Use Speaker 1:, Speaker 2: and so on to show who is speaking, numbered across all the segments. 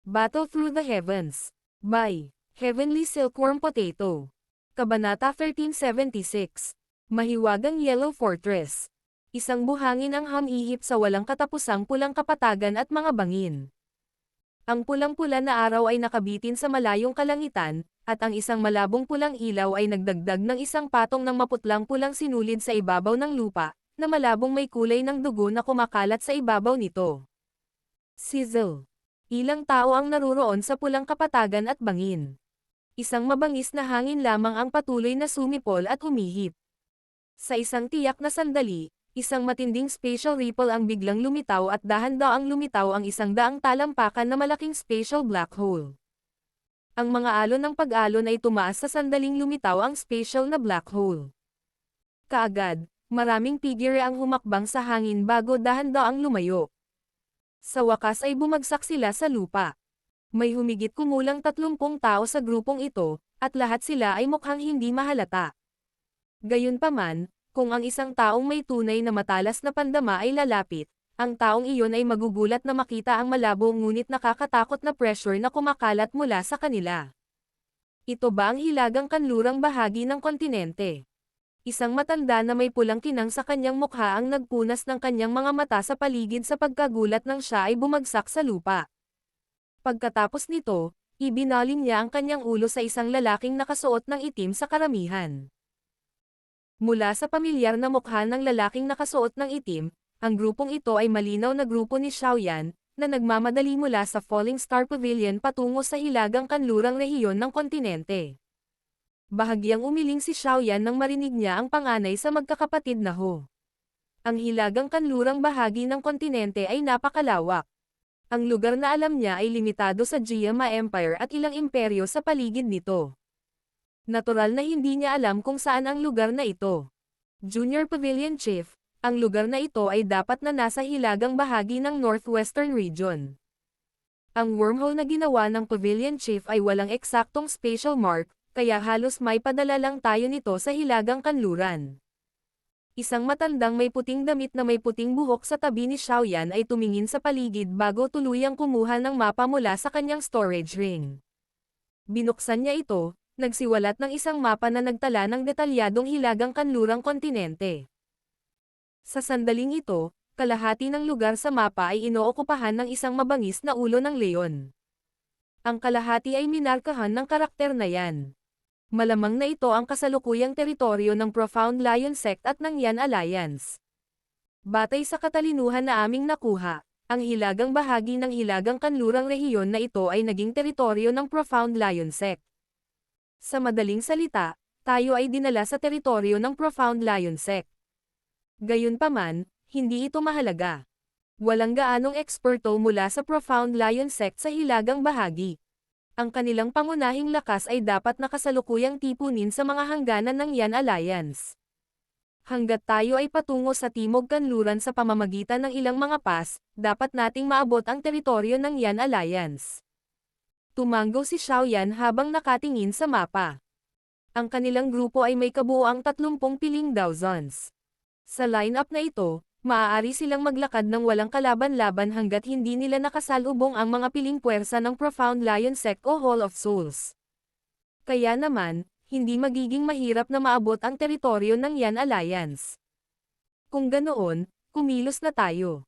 Speaker 1: Battle Through the Heavens. By Heavenly Silkworm Potato. Kabanata 1376. Mahiwagang Yellow Fortress. Isang buhangin ang hamihip sa walang katapusang pulang kapatagan at mga bangin. Ang pulang-pula na araw ay nakabitin sa malayong kalangitan, at ang isang malabong pulang ilaw ay nagdagdag ng isang patong ng maputlang-pulang sinulid sa ibabaw ng lupa, na malabong may kulay ng dugo na kumakalat sa ibabaw nito. Sizzle. Ilang tao ang naruroon sa pulang kapatagan at bangin. Isang mabangis na hangin lamang ang patuloy na sumipol at humihip. Sa isang tiyak na sandali, isang matinding spatial ripple ang biglang lumitaw at dahan-daang lumitaw ang 100 talampakan na malaking spatial black hole. Ang mga alon ng pag-alon ay tumaas sa sandaling lumitaw ang spatial na black hole. Kaagad, maraming figure ang humakbang sa hangin bago dahan-daang lumayo. Sa wakas ay bumagsak sila sa lupa. May humigit kumulang 30 tao sa grupong ito, at lahat sila ay mukhang hindi mahalata. Gayunpaman, kung ang isang taong may tunay na matalas na pandama ay lalapit, ang taong iyon ay magugulat na makita ang malabo ngunit nakakatakot na pressure na kumakalat mula sa kanila. Ito ba ang hilagang kanlurang bahagi ng kontinente? Isang matanda na may pulang kinang sa kanyang mukha ang nagpunas ng kanyang mga mata sa paligid sa pagkagulat nang siya ay bumagsak sa lupa. Pagkatapos nito, ibinaling niya ang kanyang ulo sa isang lalaking nakasuot ng itim sa karamihan. Mula sa pamilyar na mukha ng lalaking nakasuot ng itim, ang grupong ito ay malinaw na grupo ni Xiaoyan, na nagmamadali mula sa Falling Star Pavilion patungo sa hilagang kanlurang rehiyon ng kontinente. Bahagyang umiling si Xiaoyan nang marinig niya ang panganay sa magkakapatid na Ho. Ang hilagang kanlurang bahagi ng kontinente ay napakalawak. Ang lugar na alam niya ay limitado sa Jiama Empire at ilang imperyo sa paligid nito. Natural na hindi niya alam kung saan ang lugar na ito. Junior Pavilion Chief, ang lugar na ito ay dapat na nasa hilagang bahagi ng Northwestern Region. Ang wormhole na ginawa ng Pavilion Chief ay walang eksaktong spatial mark, kaya halos may padala lang tayo nito sa hilagang kanluran. Isang matandang may puting damit na may puting buhok sa tabi ni Xiaoyan ay tumingin sa paligid bago tuluyang kumuha ng mapa mula sa kanyang storage ring. Binuksan niya ito, nagsiwalat ng isang mapa na nagtala ng detalyadong hilagang kanlurang kontinente. Sa sandaling ito, kalahati ng lugar sa mapa ay inookupahan ng isang mabangis na ulo ng leon. Ang kalahati ay minarkahan ng karakter na yan. Malamang na ito ang kasalukuyang teritoryo ng Profound Lion Sect at ng Yan Alliance. Batay sa katalinuhan na aming nakuha, ang hilagang bahagi ng hilagang kanlurang rehiyon na ito ay naging teritoryo ng Profound Lion Sect. Sa madaling salita, tayo ay dinala sa teritoryo ng Profound Lion Sect. Gayunpaman, hindi ito mahalaga. Walang gaanong eksperto mula sa Profound Lion Sect sa hilagang bahagi. Ang kanilang pangunahing lakas ay dapat nakasalukuyang tipunin sa mga hangganan ng Yan Alliance. Hanggat tayo ay patungo sa Timog Kanluran sa pamamagitan ng ilang mga pass, dapat nating maabot ang teritoryo ng Yan Alliance. Tumango si Xiaoyan habang nakatingin sa mapa. Ang kanilang grupo ay may kabuuang 30 piling dozens. Sa lineup na ito, maaari silang maglakad ng walang kalaban-laban hanggat hindi nila nakasalubong ang mga piling puwersa ng Profound Lion Sect o Hall of Souls. Kaya naman, hindi magiging mahirap na maabot ang teritoryo ng Yan Alliance. Kung ganoon, kumilos na tayo.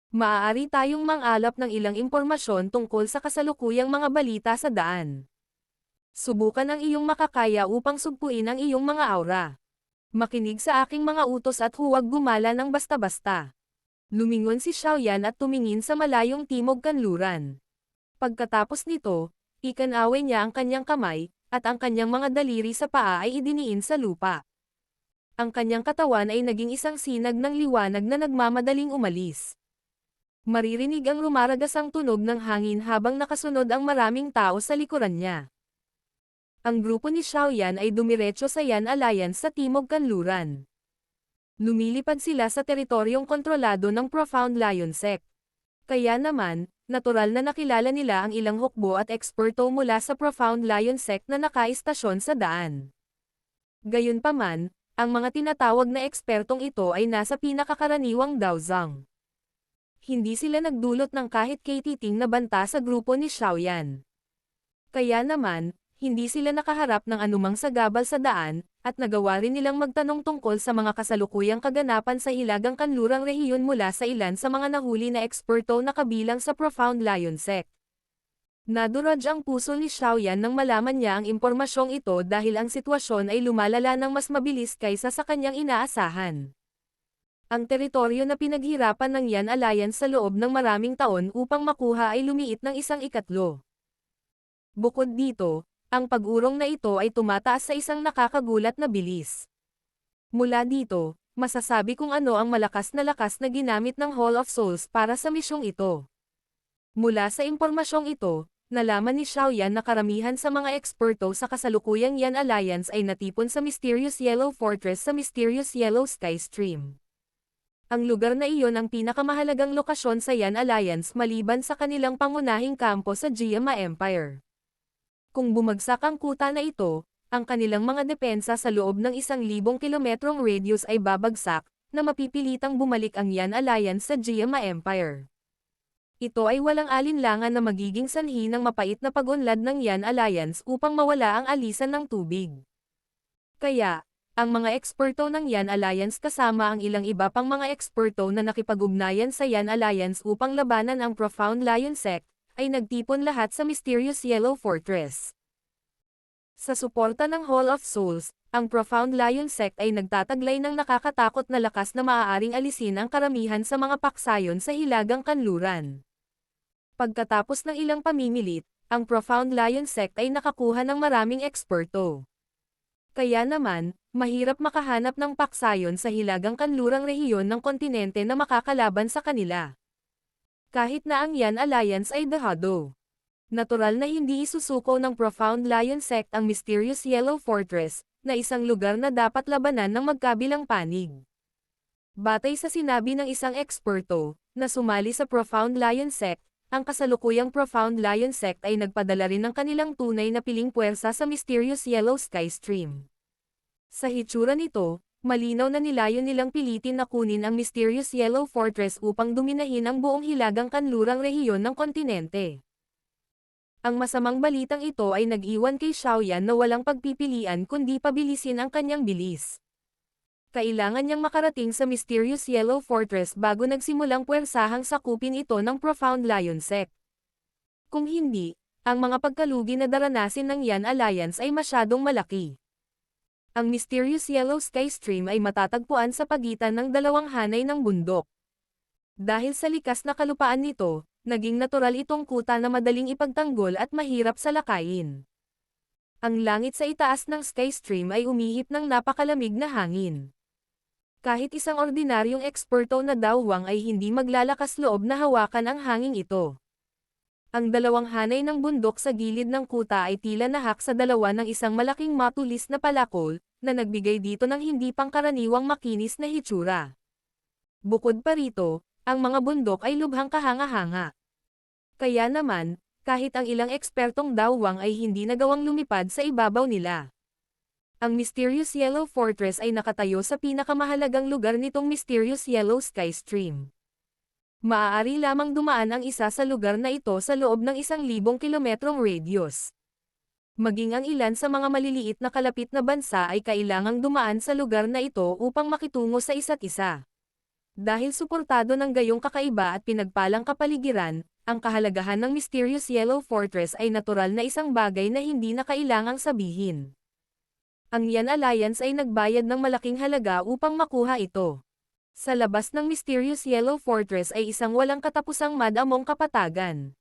Speaker 1: Maaari tayong mangalap ng ilang impormasyon tungkol sa kasalukuyang mga balita sa daan. Subukan ang iyong makakaya upang sugpuin ang iyong mga aura. Makinig sa aking mga utos at huwag gumala ng basta-basta. Lumingon si Xiaoyan at tumingin sa malayong Timog Kanluran. Pagkatapos nito, ikanaway niya ang kanyang kamay, at ang kanyang mga daliri sa paa ay idiniin sa lupa. Ang kanyang katawan ay naging isang sinag ng liwanag na nagmamadaling umalis. Maririnig ang rumaragasang tunog ng hangin habang nakasunod ang maraming tao sa likuran niya. Ang grupo ni Xiaoyan ay dumiretso sa Yan Alliance sa Timog Kanluran. Lumilipad sila sa teritoryong kontrolado ng Profound Lion Sect. Kaya naman, natural na nakilala nila ang ilang hukbo at eksperto mula sa Profound Lion Sect na nakaistasyon sa daan. Gayunpaman, ang mga tinatawag na ekspertong ito ay nasa pinakakaraniwang Daozang. hindi sila nagdulot ng kahit katiting na banta sa grupo ni Xiaoyan. Kaya naman, hindi sila nakaharap ng anumang sagabal sa daan, at nagawa rin nilang magtanong tungkol sa mga kasalukuyang kaganapan sa Hilagang Kanlurang Rehiyon mula sa ilan sa mga nahuli na eksperto na kabilang sa Profound Lion Sect. Nadurog ang puso ni Xiaoyan nang malaman niya ang impormasyong ito dahil ang sitwasyon ay lumalala ng mas mabilis kaysa sa kanyang inaasahan. Ang teritoryo na pinaghirapan ng Yan Alliance sa loob ng maraming taon upang makuha ay lumiit ng isang ikatlo. Bukod dito, ang pag-urong na ito ay tumataas sa isang nakakagulat na bilis. Mula dito, masasabi kung ano ang malakas na ginamit ng Hall of Souls para sa misyong ito. Mula sa impormasyong ito, nalaman ni Xiaoyan na karamihan sa mga eksperto sa kasalukuyang Yan Alliance ay natipon sa Mysterious Yellow Fortress sa Mysterious Yellow Sky Stream. Ang lugar na iyon ang pinakamahalagang lokasyon sa Yan Alliance maliban sa kanilang pangunahing kampo sa Jiama Empire. Kung bumagsak ang kuta na ito, ang kanilang mga depensa sa loob ng 1,000 kilometrong radius ay babagsak, na mapipilitang bumalik ang Yan Alliance sa Jiama Empire. Ito ay walang alinlangan na magiging sanhi ng mapait na pag-unlad ng Yan Alliance upang mawala ang alisan ng tubig. Kaya, ang mga eksperto ng Yan Alliance kasama ang ilang iba pang mga eksperto na nakipag-ugnayan sa Yan Alliance upang labanan ang Profound Lion Sect, ay nagtipon lahat sa Mysterious Yellow Fortress. Sa suporta ng Hall of Souls, ang Profound Lion Sect ay nagtataglay ng nakakatakot na lakas na maaaring alisin ang karamihan sa mga paksayon sa Hilagang Kanluran. Pagkatapos ng ilang pamimilit, ang Profound Lion Sect ay nakakuha ng maraming eksperto. Kaya naman, mahirap makahanap ng paksayon sa Hilagang Kanlurang Rehiyon ng kontinente na makakalaban sa kanila. Kahit na ang Yan Alliance ay dahado. Natural na hindi isusuko ng Profound Lion Sect ang Mysterious Yellow Fortress, na isang lugar na dapat labanan ng magkabilang panig. Batay sa sinabi ng isang eksperto, na sumali sa Profound Lion Sect, ang kasalukuyang Profound Lion Sect ay nagpadala rin ng kanilang tunay na piling puwersa sa Mysterious Yellow Sky Stream. Sa hitsura nito, malinaw na nilayon nilang pilitin na kunin ang Mysterious Yellow Fortress upang dominahin ang buong Hilagang Kanlurang Rehiyon ng kontinente. Ang masamang balitang ito ay nag-iwan kay Xiaoyan na walang pagpipilian kundi pabilisin ang kanyang bilis. Kailangan niyang makarating sa Mysterious Yellow Fortress bago nagsimulang puwersahang sakupin ito ng Profound Lion Sect. Kung hindi, ang mga pagkalugi na daranasin ng Yan Alliance ay masyadong malaki. Ang Mysterious Yellow Sky Stream ay matatagpuan sa pagitan ng dalawang hanay ng bundok. Dahil sa likas na kalupaan nito, naging natural itong kuta na madaling ipagtanggol at mahirap salakayin. Ang langit sa itaas ng Sky Stream ay umihip ng napakalamig na hangin. Kahit isang ordinaryong eksperto na dawwang ay hindi maglalakas loob na hawakan ang hangin ito. Ang dalawang hanay ng bundok sa gilid ng kuta ay tila nahak sa dalawa ng isang malaking matulis na palakol, na nagbigay dito ng hindi pangkaraniwang makinis na hitsura. Bukod pa rito, ang mga bundok ay lubhang kahanga-hanga. Kaya naman, kahit ang ilang ekspertong dawwang ay hindi nagawang lumipad sa ibabaw nila. Ang Mysterious Yellow Fortress ay nakatayo sa pinakamahalagang lugar nitong Mysterious Yellow Sky Stream. Maaari lamang dumaan ang isa sa lugar na ito sa loob ng 1,000 kilometrong radius. Maging ang ilan sa mga maliliit na kalapit na bansa ay kailangang dumaan sa lugar na ito upang makitungo sa isa't isa. Dahil suportado ng gayong kakaiba at pinagpalang kapaligiran, ang kahalagahan ng Mysterious Yellow Fortress ay natural na isang bagay na hindi na kailangang sabihin. Ang Yan Alliance ay nagbayad ng malaking halaga upang makuha ito. Sa labas ng Mysterious Yellow Fortress ay isang walang katapusang madamong kapatagan.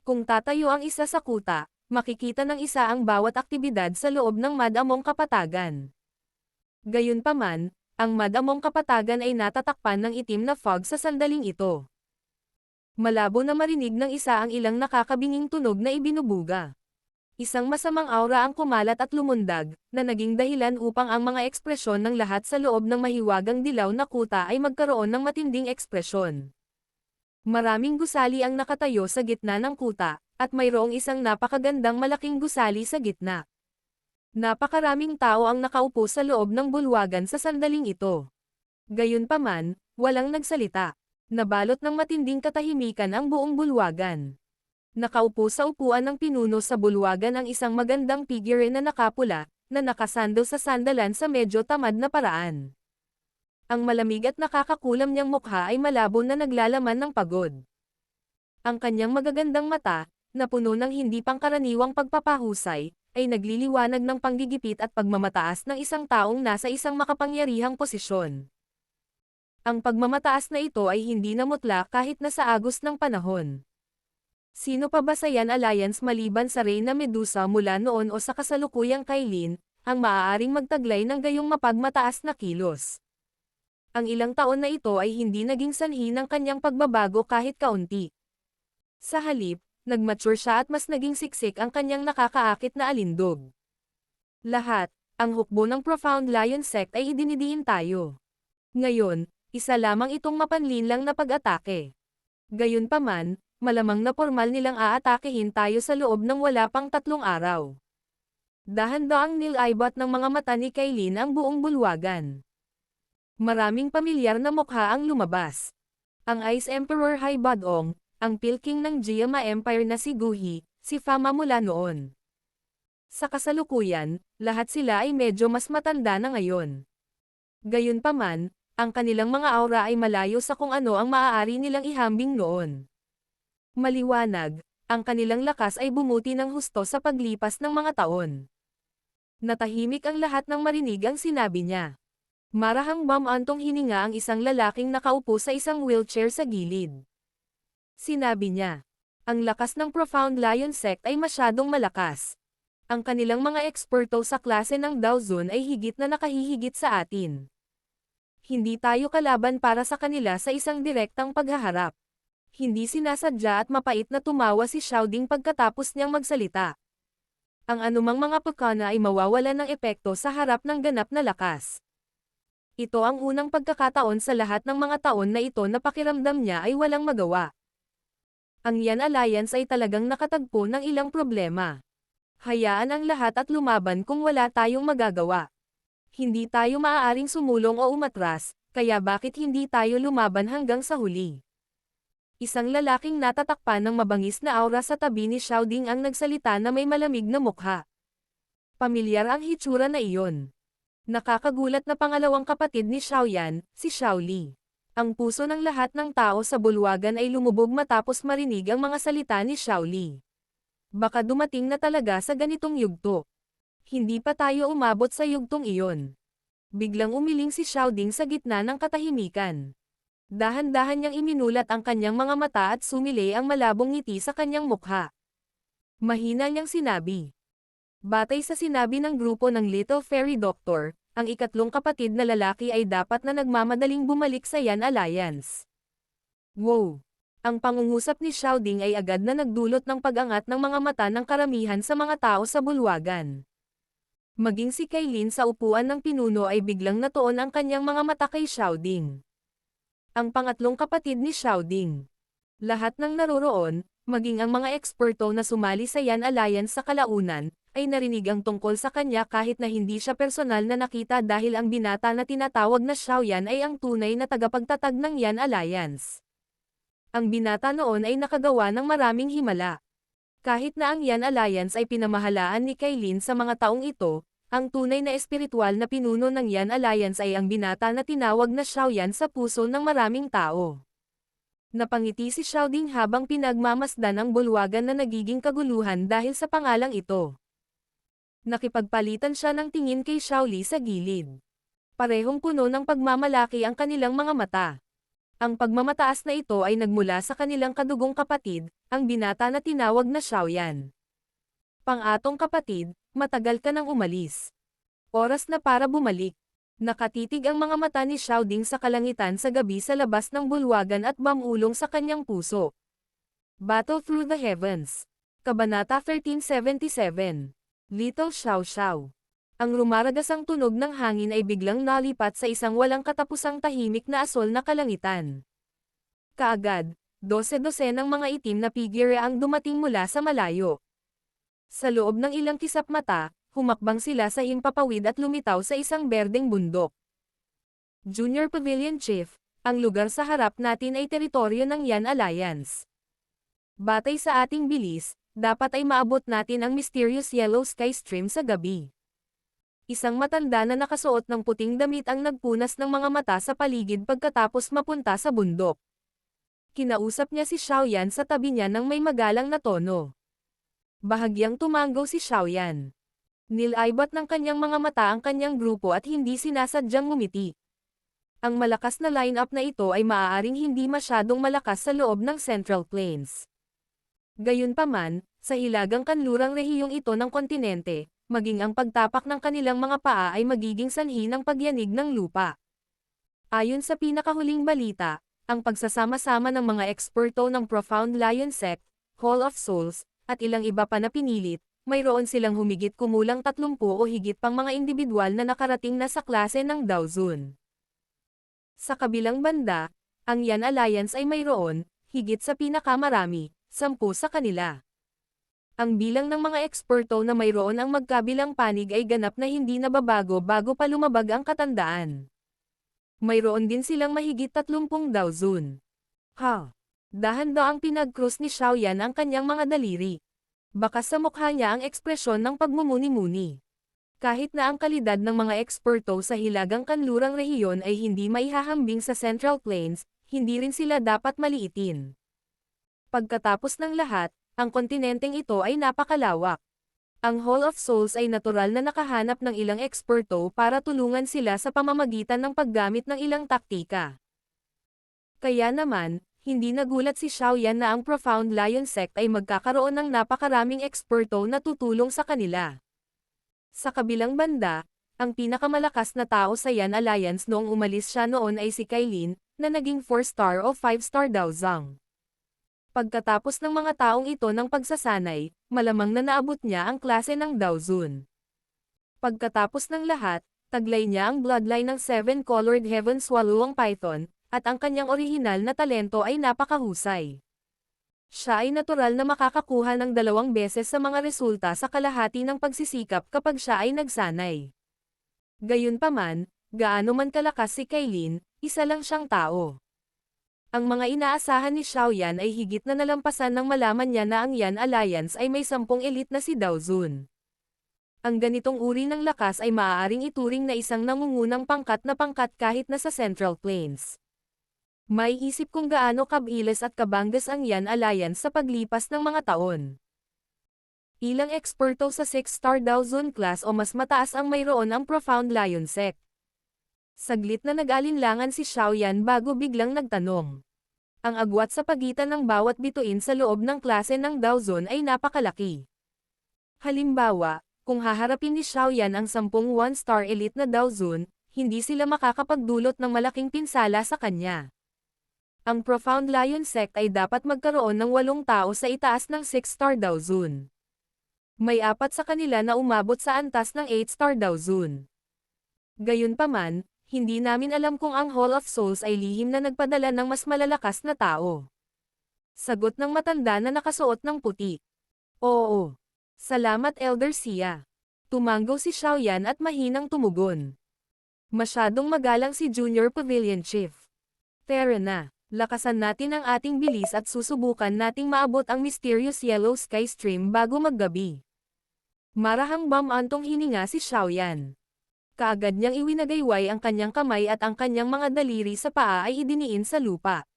Speaker 1: Kung tatayo ang isa sa kuta, makikita ng isa ang bawat aktibidad sa loob ng madamong kapatagan. Gayunpaman, ang madamong kapatagan ay natatakpan ng itim na fog sa sandaling ito. Malabo na marinig ng isa ang ilang nakakabinging tunog na ibinubuga. Isang masamang aura ang kumalat at lumundag, na naging dahilan upang ang mga ekspresyon ng lahat sa loob ng mahiwagang dilaw na kuta ay magkaroon ng matinding ekspresyon. Maraming gusali ang nakatayo sa gitna ng kuta, at mayroong isang napakagandang malaking gusali sa gitna. Napakaraming tao ang nakaupo sa loob ng bulwagan sa sandaling ito. Gayunpaman, walang nagsalita. Nabalot ng matinding katahimikan ang buong bulwagan. Nakaupo sa upuan ng pinuno sa bulwagan ang isang magandang figure na nakapula, na nakasandal sa sandalan sa medyo tamad na paraan. Ang malamig at nakakakulam niyang mukha ay malabo na naglalaman ng pagod. Ang kanyang magagandang mata, na puno ng hindi pangkaraniwang pagpapahusay, ay nagliliwanag ng panggigipit at pagmamataas ng isang taong nasa isang makapangyarihang posisyon. Ang pagmamataas na ito ay hindi namutla kahit na sa agos ng panahon. Sino pa ba sa Yan Alliance maliban sa Reyna Medusa mula noon o sa kasalukuyang Kailin, ang maaaring magtaglay ng gayong mapagmataas na kilos? Ang ilang taon na ito ay hindi naging sanhi ng kanyang pagbabago kahit kaunti. Sa halip, nagmature siya at mas naging siksik ang kanyang nakakaakit na alindog. Lahat, ang hukbo ng Profound Lion Sect ay idinidiin tayo. Ngayon, isa lamang itong mapanlinlang na pag-atake. Gayunpaman, malamang na formal nilang aatakehin tayo sa loob ng wala pang 3 araw. Dahan-daang nilaibat ng mga mata ni Kailin ang buong bulwagan. Maraming pamilyar na mukha ang lumabas. Ang Ice Emperor Haibadong, ang Pilking ng Jiama Empire na si Guhi, si Fama mula noon. Sa kasalukuyan, lahat sila ay medyo mas matanda na ngayon. Gayunpaman, ang kanilang mga aura ay malayo sa kung ano ang maaari nilang ihambing noon. Maliwanag, ang kanilang lakas ay bumuti ng husto sa paglipas ng mga taon. Natahimik ang lahat nang marinig ang sinabi niya. Marahang bamantong hininga ang isang lalaking nakaupo sa isang wheelchair sa gilid. Sinabi niya, ang lakas ng Profound Lion Sect ay masyadong malakas. Ang kanilang mga eksperto sa klase ng Daozun ay higit na nakahihigit sa atin. Hindi tayo kalaban para sa kanila sa isang direktang paghaharap. Hindi sinasadya at mapait na tumawa si Xiaoding pagkatapos niyang magsalita. Ang anumang mga pagkana ay mawawalan ng epekto sa harap ng ganap na lakas. Ito ang unang pagkakataon sa lahat ng mga taon na ito na pakiramdam niya ay walang magawa. Ang Yan Alliance ay talagang nakatagpo ng ilang problema. Hayaan ang lahat at lumaban kung wala tayong magagawa. Hindi tayo maaaring sumulong o umatras, kaya bakit hindi tayo lumaban hanggang sa huli? Isang lalaking natatakpan ng mabangis na aura sa tabi ni Xiaoding ang nagsalita na may malamig na mukha. Pamilyar ang hitsura na iyon. Nakakagulat na pangalawang kapatid ni Xiaoyan, si Xiaoli. Ang puso ng lahat ng tao sa bulwagan ay lumubog matapos marinig ang mga salita ni Xiaoli. Baka dumating na talaga sa ganitong yugto. Hindi pa tayo umabot sa yugtong iyon. Biglang umiling si Xiaoding sa gitna ng katahimikan. Dahan-dahan niyang iminulat ang kanyang mga mata at sumili ang malabong ngiti sa kanyang mukha. Mahina niyang sinabi. Batay sa sinabi ng grupo ng Little Fairy Doctor, ang ikatlong kapatid na lalaki ay dapat na nagmamadaling bumalik sa Yan Alliance. Wow! Ang pangungusap ni Xiaoding ay agad na nagdulot ng pag-angat ng mga mata ng karamihan sa mga tao sa bulwagan. Maging si Kailin sa upuan ng pinuno ay biglang natuon ang kanyang mga mata kay Xiaoding. Ang pangatlong kapatid ni Xiaoding. Lahat ng naroroon, maging ang mga eksperto na sumali sa Yan Alliance sa kalaunan, ay narinig ang tungkol sa kanya kahit na hindi siya personal na nakita dahil ang binata na tinatawag na Xiaoyan ay ang tunay na tagapagtatag ng Yan Alliance. Ang binata noon ay nakagawa ng maraming himala. Kahit na ang Yan Alliance ay pinamahalaan ni Kailin sa mga taong ito, ang tunay na espiritual na pinuno ng Yan Alliance ay ang binata na tinawag na Xiaoyan sa puso ng maraming tao. Napangiti si Xiaoding habang pinagmamasdan ang bulwagan na nagiging kaguluhan dahil sa pangalang ito. Nakipagpalitan siya ng tingin kay Xiaoli sa gilid. Parehong puno ng pagmamalaki ang kanilang mga mata. Ang pagmamataas na ito ay nagmula sa kanilang kadugong kapatid, ang binata na tinawag na Xiaoyan. Pang-atong kapatid, matagal ka nang umalis. Oras na para bumalik. Nakatitig ang mga mata ni Xiaoding sa kalangitan sa gabi sa labas ng bulwagan at bamulong sa kanyang puso. Battle Through the Heavens. Kabanata 1377. Little Xiao Xiao. Ang rumaragasang tunog ng hangin ay biglang nalipat sa isang walang katapusang tahimik na asol na kalangitan. Kaagad, 12 ng mga itim na figure ang dumating mula sa malayo. Sa loob ng ilang kisap mata, humakbang sila sa himpapawid at lumitaw sa isang berdeng bundok. Junior Pavilion Chief, Ang lugar sa harap natin ay teritoryo ng Yan Alliance. Batay sa ating bilis, dapat ay maabot natin ang mysterious yellow sky stream sa gabi. Isang matanda na nakasuot ng puting damit ang nagpunas ng mga mata sa paligid pagkatapos mapunta sa bundok. Kinausap niya si Xiaoyan sa tabi niya ng may magalang na tono. Bahagyang tumanggo si Xiaoyan. Nilaibat ng kanyang mga mata ang kanyang grupo at hindi sinasadyang ngumiti. Ang malakas na lineup na ito ay maaaring hindi masyadong malakas sa loob ng Central Plains. Gayunpaman, sa hilagang kanlurang rehiyong ito ng kontinente, maging ang pagtapak ng kanilang mga paa ay magiging sanhi ng pagyanig ng lupa. Ayon sa pinakahuling balita, ang pagsasama-sama ng mga eksperto ng Profound Lion Sect, Hall of Souls, at ilang iba pa na pinilit, mayroon silang humigit kumulang 30 o higit pang mga individual na nakarating na sa klase ng Daozun. Sa kabilang banda, ang Yan Alliance ay mayroon, higit sa pinakamarami, 10 sa kanila. Ang bilang ng mga eksperto na mayroon ang magkabilang panig ay ganap na hindi nababago bago pa lumabag ang katandaan. Mayroon din silang mahigit 30 Daozun. Dahan-daang pinag-cross ni Xiaoyan ang kanyang mga daliri. Baka sa mukha niya ang ekspresyon ng pagmumuni-muni. Kahit na ang kalidad ng mga eksperto sa hilagang kanlurang rehiyon ay hindi maihahambing sa Central Plains, hindi rin sila dapat maliitin. Pagkatapos ng lahat, ang kontinenteng ito ay napakalawak. Ang Hall of Souls ay natural na nakahanap ng ilang eksperto para tulungan sila sa pamamagitan ng paggamit ng ilang taktika. Kaya naman, hindi nagulat si Xiaoyan na ang Profound Lion Sect ay magkakaroon ng napakaraming eksperto na tutulong sa kanila. Sa kabilang banda, ang pinakamalakas na tao sa Yan Alliance noong umalis siya noon ay si Kailin, na naging 4-star o 5-star Daozang. Pagkatapos ng mga taong ito ng pagsasanay, malamang na naabot niya ang klase ng Daozun. Pagkatapos ng lahat, taglay niya ang bloodline ng 7-colored Heaven Swallowing Python, at ang kanyang orihinal na talento ay napakahusay. Siya ay natural na makakakuha ng 2 beses sa mga resulta sa kalahati ng pagsisikap kapag siya ay nagsanay. Gayunpaman, gaano man kalakas si Kailin, isa lang siyang tao. Ang mga inaasahan ni Xiaoyan ay higit na nalampasan nang malaman niya na ang Yan Alliance ay may 10 elite na si Daozun. Ang ganitong uri ng lakas ay maaaring ituring na isang nangungunang pangkat na pangkat kahit na sa Central Plains. May isip kung gaano kabilis at kabanggas ang Yan Alliance sa paglipas ng mga taon. Ilang eksperto sa 6-star Daozun class o mas mataas ang mayroon ang Profound Lion Sect. Saglit na nag-alinlangan si Xiaoyan bago biglang nagtanong. Ang agwat sa pagitan ng bawat bituin sa loob ng klase ng Daozun ay napakalaki. Halimbawa, kung haharapin ni Xiaoyan ang 10 1-star elite na Daozun, hindi sila makakapagdulot ng malaking pinsala sa kanya. Ang Profound Lion Sect ay dapat magkaroon ng 8 tao sa itaas ng 6-star Daozun. May 4 sa kanila na umabot sa antas ng 8-star Daozun. Gayunpaman, hindi namin alam kung ang Hall of Souls ay lihim na nagpadala ng mas malalakas na tao. Sagot ng matanda na nakasuot ng puti. Oo. Salamat Elder Sia. Tumanggo si Xiaoyan at mahinang tumugon. Masyadong magalang si Junior Pavilion Chief. Tara na, lakasan natin ang ating bilis at susubukan nating maabot ang mysterious yellow sky stream bago maggabi. Marahang bamantong hininga si Xiaoyan. Kaagad niyang iwinagayway ang kanyang kamay at ang kanyang mga daliri sa paa ay idiniin sa lupa.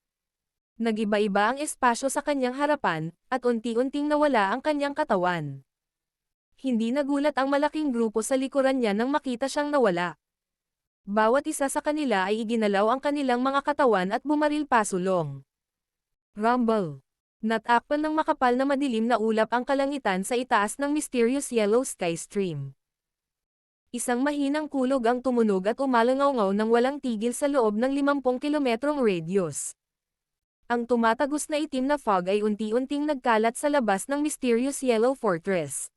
Speaker 1: Nagiba-iba ang espasyo sa kanyang harapan, at unti-unting nawala ang kanyang katawan. Hindi nagulat ang malaking grupo sa likuran niya nang makita siyang nawala. Bawat isa sa kanila ay iginalaw ang kanilang mga katawan at bumaril pasulong. Rumble. Natakpan ng makapal na madilim na ulap ang kalangitan sa itaas ng mysterious yellow sky stream. Isang mahinang kulog ang tumunog at umalangaw-ngaw ng walang tigil sa loob ng 50 kilometrong radius. Ang tumatagos na itim na fog ay unti-unting nagkalat sa labas ng mysterious yellow fortress.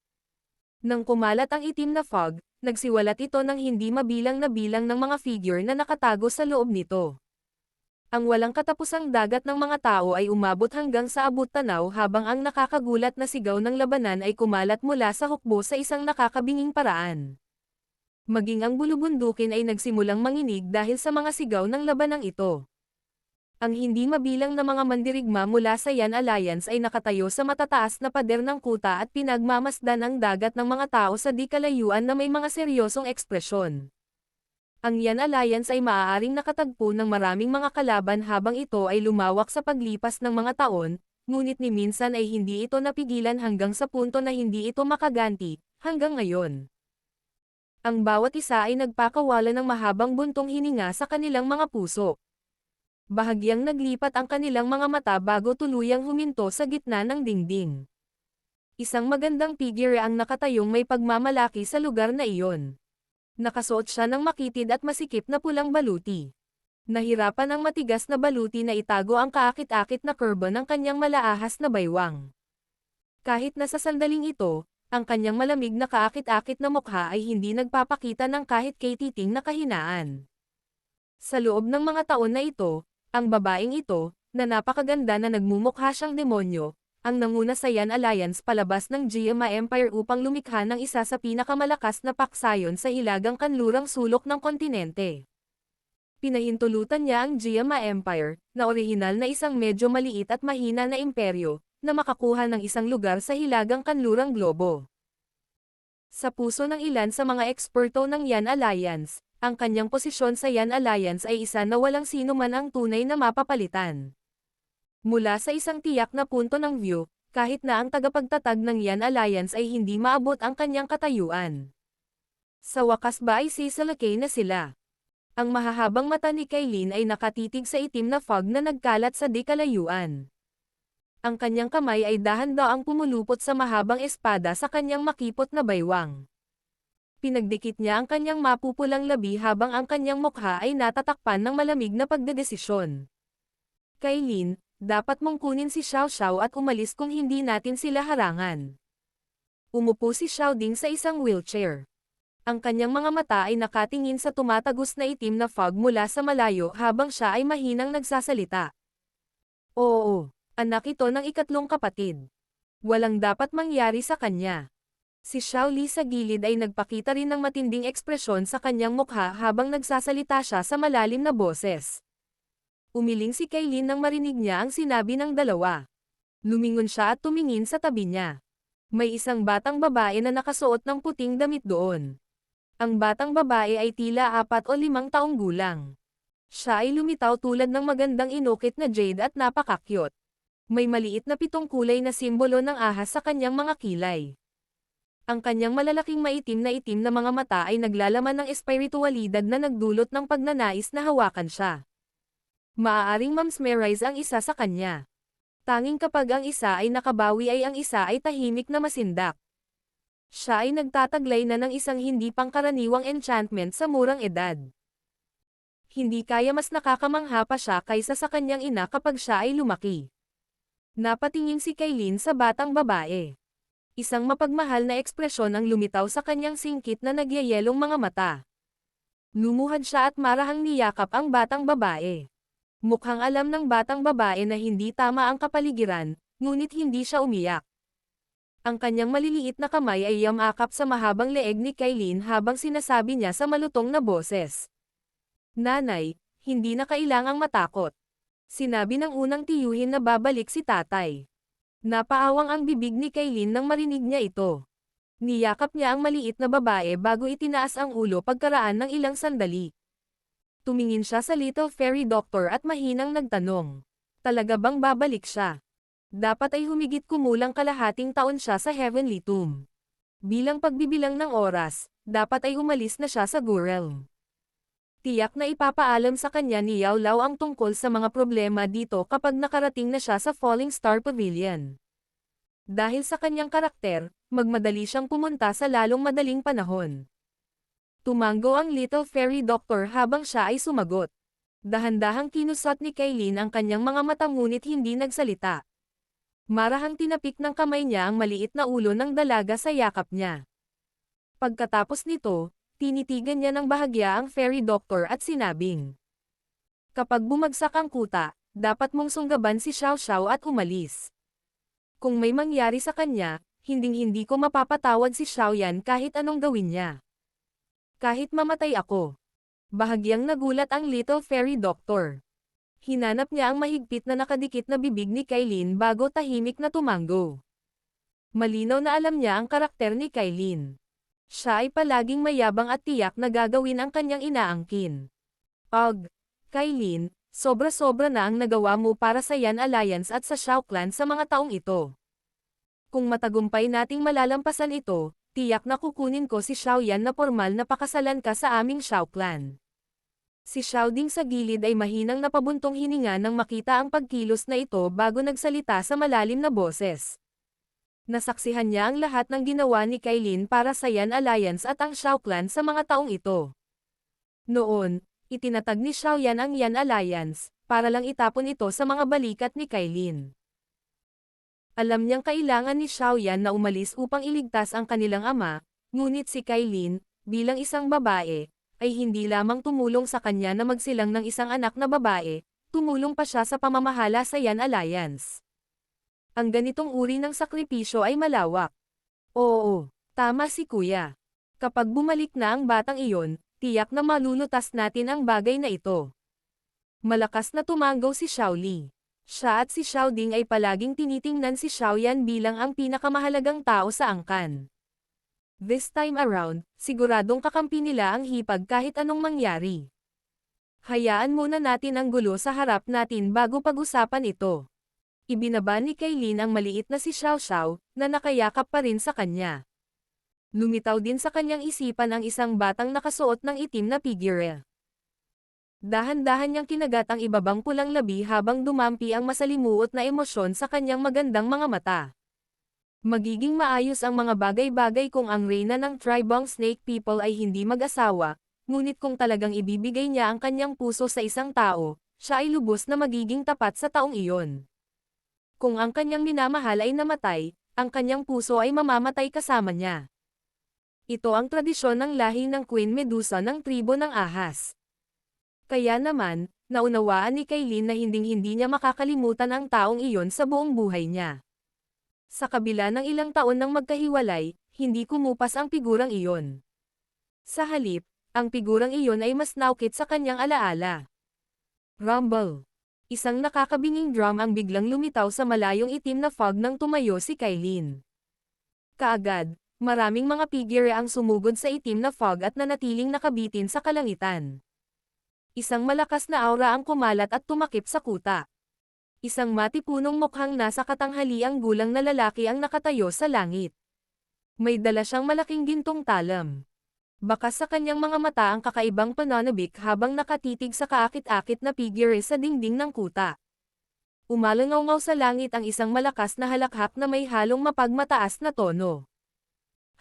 Speaker 1: Nang kumalat ang itim na fog, nagsiwalat ito ng hindi mabilang na bilang ng mga figure na nakatago sa loob nito. Ang walang katapusang dagat ng mga tao ay umabot hanggang sa abot-tanaw habang ang nakakagulat na sigaw ng labanan ay kumalat mula sa hukbo sa isang nakakabinging paraan. Maging ang bulubundukin ay nagsimulang manginig dahil sa mga sigaw ng labanang ito. Ang hindi mabilang na mga mandirigma mula sa Yan Alliance ay nakatayo sa matataas na pader ng kuta at pinagmamasdan ang dagat ng mga tao sa di kalayuan na may mga seryosong ekspresyon. Ang Yan Alliance ay maaaring nakatagpo ng maraming mga kalaban habang ito ay lumawak sa paglipas ng mga taon, ngunit ni minsan ay hindi ito napigilan hanggang sa punto na hindi ito makaganti, hanggang ngayon. Ang bawat isa ay nagpakawala ng mahabang buntong hininga sa kanilang mga puso. Bahagyang naglipat ang kanilang mga mata bago tuluyang huminto sa gitna ng dingding. Isang magandang figure ang nakatayong may pagmamalaki sa lugar na iyon. Nakasuot siya ng makitid at masikip na pulang baluti. Nahirapan ang matigas na baluti na itago ang kaakit-akit na kurba ng kanyang malaahas na baywang. Kahit na sa sandaling ito, ang kanyang malamig na kaakit-akit na mukha ay hindi nagpapakita ng kahit katiting na kahinaan. Sa loob ng mga taon na ito, ang babaeng ito, na napakaganda na nagmumukha siyang demonyo, ang nanguna sa Yan Alliance palabas ng Giama Empire upang lumikha ng isa sa pinakamalakas na paksayon sa hilagang kanlurang sulok ng kontinente. Pinahintulutan niya ang Giama Empire, na orihinal na isang medyo maliit at mahina na imperyo, na makakuha ng isang lugar sa hilagang kanlurang globo. Sa puso ng ilan sa mga eksperto ng Yan Alliance, ang kanyang posisyon sa Yan Alliance ay isa na walang sino man ang tunay na mapapalitan. Mula sa isang tiyak na punto ng view, kahit na ang tagapagtatag ng Yan Alliance ay hindi maabot ang kanyang katayuan. Sa wakas ba ay sisalakay na sila? Ang mahahabang mata ni Kailin ay nakatitig sa itim na fog na nagkalat sa di kalayuan. Ang kanyang kamay ay dahan-daang pumulupot sa mahabang espada sa kanyang makipot na baywang. Pinagdikit niya ang kanyang mapupulang labi habang ang kanyang mukha ay natatakpan ng malamig na pagdedesisyon. Kailin, dapat mong kunin si Xiao Xiao at umalis kung hindi natin sila harangan. Umupo si Xiao Ding sa isang wheelchair. Ang kanyang mga mata ay nakatingin sa tumatagos na itim na fog mula sa malayo habang siya ay mahinang nagsasalita. Oo, anak ito ng ikatlong kapatid. Walang dapat mangyari sa kanya. Si Xiao Li sa gilid ay nagpakita rin ng matinding ekspresyon sa kanyang mukha habang nagsasalita siya sa malalim na boses. Umiling si Kailin nang marinig niya ang sinabi ng dalawa. Lumingon siya at tumingin sa tabi niya. May isang batang babae na nakasuot ng puting damit doon. Ang batang babae ay tila 4 o 5 taong gulang. Siya ay lumitaw tulad ng magandang inukit na jade at napakakyot. May maliit na 7 kulay na simbolo ng ahas sa kanyang mga kilay. Ang kanyang malalaking maitim na mga mata ay naglalaman ng espiritualidad na nagdulot ng pagnanais na hawakan siya. Maaaring mamsmerize ang isa sa kanya. Tanging kapag ang isa ay nakabawi ay ang isa ay tahimik na masindak. Siya ay nagtataglay na ng isang hindi pangkaraniwang enchantment sa murang edad. Hindi kaya mas nakakamangha pa siya kaysa sa kanyang ina kapag siya ay lumaki. Napatingin si Kailin sa batang babae. Isang mapagmahal na ekspresyon ang lumitaw sa kanyang singkit na nagyayelong mga mata. Lumuhad siya at marahang niyakap ang batang babae. Mukhang alam ng batang babae na hindi tama ang kapaligiran, ngunit hindi siya umiyak. Ang kanyang maliliit na kamay ay yamakap sa mahabang leeg ni Kailin habang sinasabi niya sa malutong na boses. Nanay, hindi na kailangang matakot. Sinabi ng unang tiyuhin na babalik si tatay. Napaawang ang bibig ni Kailin nang marinig niya ito. Niyakap niya ang maliit na babae bago itinaas ang ulo pagkaraan ng ilang sandali. Tumingin siya sa Little Fairy Doctor at mahinang nagtanong. Talaga bang babalik siya? Dapat ay humigit kumulang kalahating taon siya sa Heavenly Tomb. Bilang pagbibilang ng oras, dapat ay umalis na siya sa Gurelm. Tiyak na ipapaalam sa kanya ni Yao Lao ang tungkol sa mga problema dito kapag nakarating na siya sa Falling Star Pavilion. Dahil sa kanyang karakter, magmadali siyang pumunta sa lalong madaling panahon. Tumango ang Little Fairy Doctor habang siya ay sumagot. Dahan-dahang kinusot ni Kailin ang kanyang mga mata ngunit hindi nagsalita. Marahang tinapik ng kamay niya ang maliit na ulo ng dalaga sa yakap niya. Pagkatapos nito, tinitigan niya ng bahagya ang Fairy Doctor at sinabing, kapag bumagsak ang kuta, dapat mong sunggaban si Xiao Xiao at umalis. Kung may mangyari sa kanya, hinding-hindi ko mapapatawad si Xiao Yan kahit anong gawin niya. Kahit mamatay ako. Bahagyang nagulat ang Little Fairy Doctor. Hinanap niya ang mahigpit na nakadikit na bibig ni Kailin bago tahimik na tumango. Malinaw na alam niya ang karakter ni Kailin. Siya ay palaging mayabang at tiyak na gagawin ang kanyang inaangkin. Kailin, sobra-sobra na ang nagawa mo para sa Yan Alliance at sa Shao Clan sa mga taong ito. Kung matagumpay nating malalampasan ito, tiyak na kukunin ko si Xiao Yan na formal na pakasalan ka sa aming Shao Clan. Si Xiao Ding sa gilid ay mahinang napabuntong hininga nang makita ang pagkilos na ito bago nagsalita sa malalim na boses. Nasaksihan niya ang lahat ng ginawa ni Kailin para sa Yan Alliance at ang Shao Clan sa mga taong ito. Noon, itinatag ni Xiao Yan ang Yan Alliance, para lang itapon ito sa mga balikat ni Kailin. Alam niyang kailangan ni Xiao Yan na umalis upang iligtas ang kanilang ama, ngunit si Kailin, bilang isang babae, ay hindi lamang tumulong sa kanya na magsilang ng isang anak na babae, tumulong pa siya sa pamamahala sa Yan Alliance. Ang ganitong uri ng sakripisyo ay malawak. Oo, tama si Kuya. Kapag bumalik na ang batang iyon, tiyak na malulutas natin ang bagay na ito. Malakas na tumanggaw si Xiao Li. Siya at si Xiao Ding ay palaging tinitingnan si Xiao Yan bilang ang pinakamahalagang tao sa angkan. This time around, siguradong kakampi nila ang hipag kahit anong mangyari. Hayaan muna natin ang gulo sa harap natin bago pag-usapan ito. Ibinaba ni Kailin ang maliit na si Xiao Xiao, na nakayakap pa rin sa kanya. Lumitaw din sa kanyang isipan ang isang batang nakasuot ng itim na figure. Dahan-dahan niyang kinagat ang ibabang pulang labi habang dumampi ang masalimuot na emosyon sa kanyang magandang mga mata. Magiging maayos ang mga bagay-bagay kung ang reyna ng Tribong Snake People ay hindi mag-asawa, ngunit kung talagang ibibigay niya ang kanyang puso sa isang tao, siya ay lubos na magiging tapat sa taong iyon. Kung ang kanyang minamahal ay namatay, ang kanyang puso ay mamamatay kasama niya. Ito ang tradisyon ng lahi ng Queen Medusa ng tribo ng ahas. Kaya naman, naunawaan ni Kailin na hinding-hindi niya makakalimutan ang taong iyon sa buong buhay niya. Sa kabila ng ilang taon ng magkahiwalay, hindi kumupas ang figurang iyon. Sa halip, ang figurang iyon ay mas naukit sa kanyang alaala. Rumble. Isang nakakabinging drum ang biglang lumitaw sa malayong itim na fog nang tumayo si Kailin. Kaagad, maraming mga figure ang sumugod sa itim na fog at nanatiling nakabitin sa kalangitan. Isang malakas na aura ang kumalat at tumakip sa kuta. Isang matipunong mukhang nasa katanghaliang gulang na lalaki ang nakatayo sa langit. May dala siyang malaking gintong talam. Bakas sa kanyang mga mata ang kakaibang pananabik habang nakatitig sa kaakit-akit na figure sa dingding ng kuta. Umalangaw-ngaw sa langit ang isang malakas na halakhak na may halong mapagmataas na tono.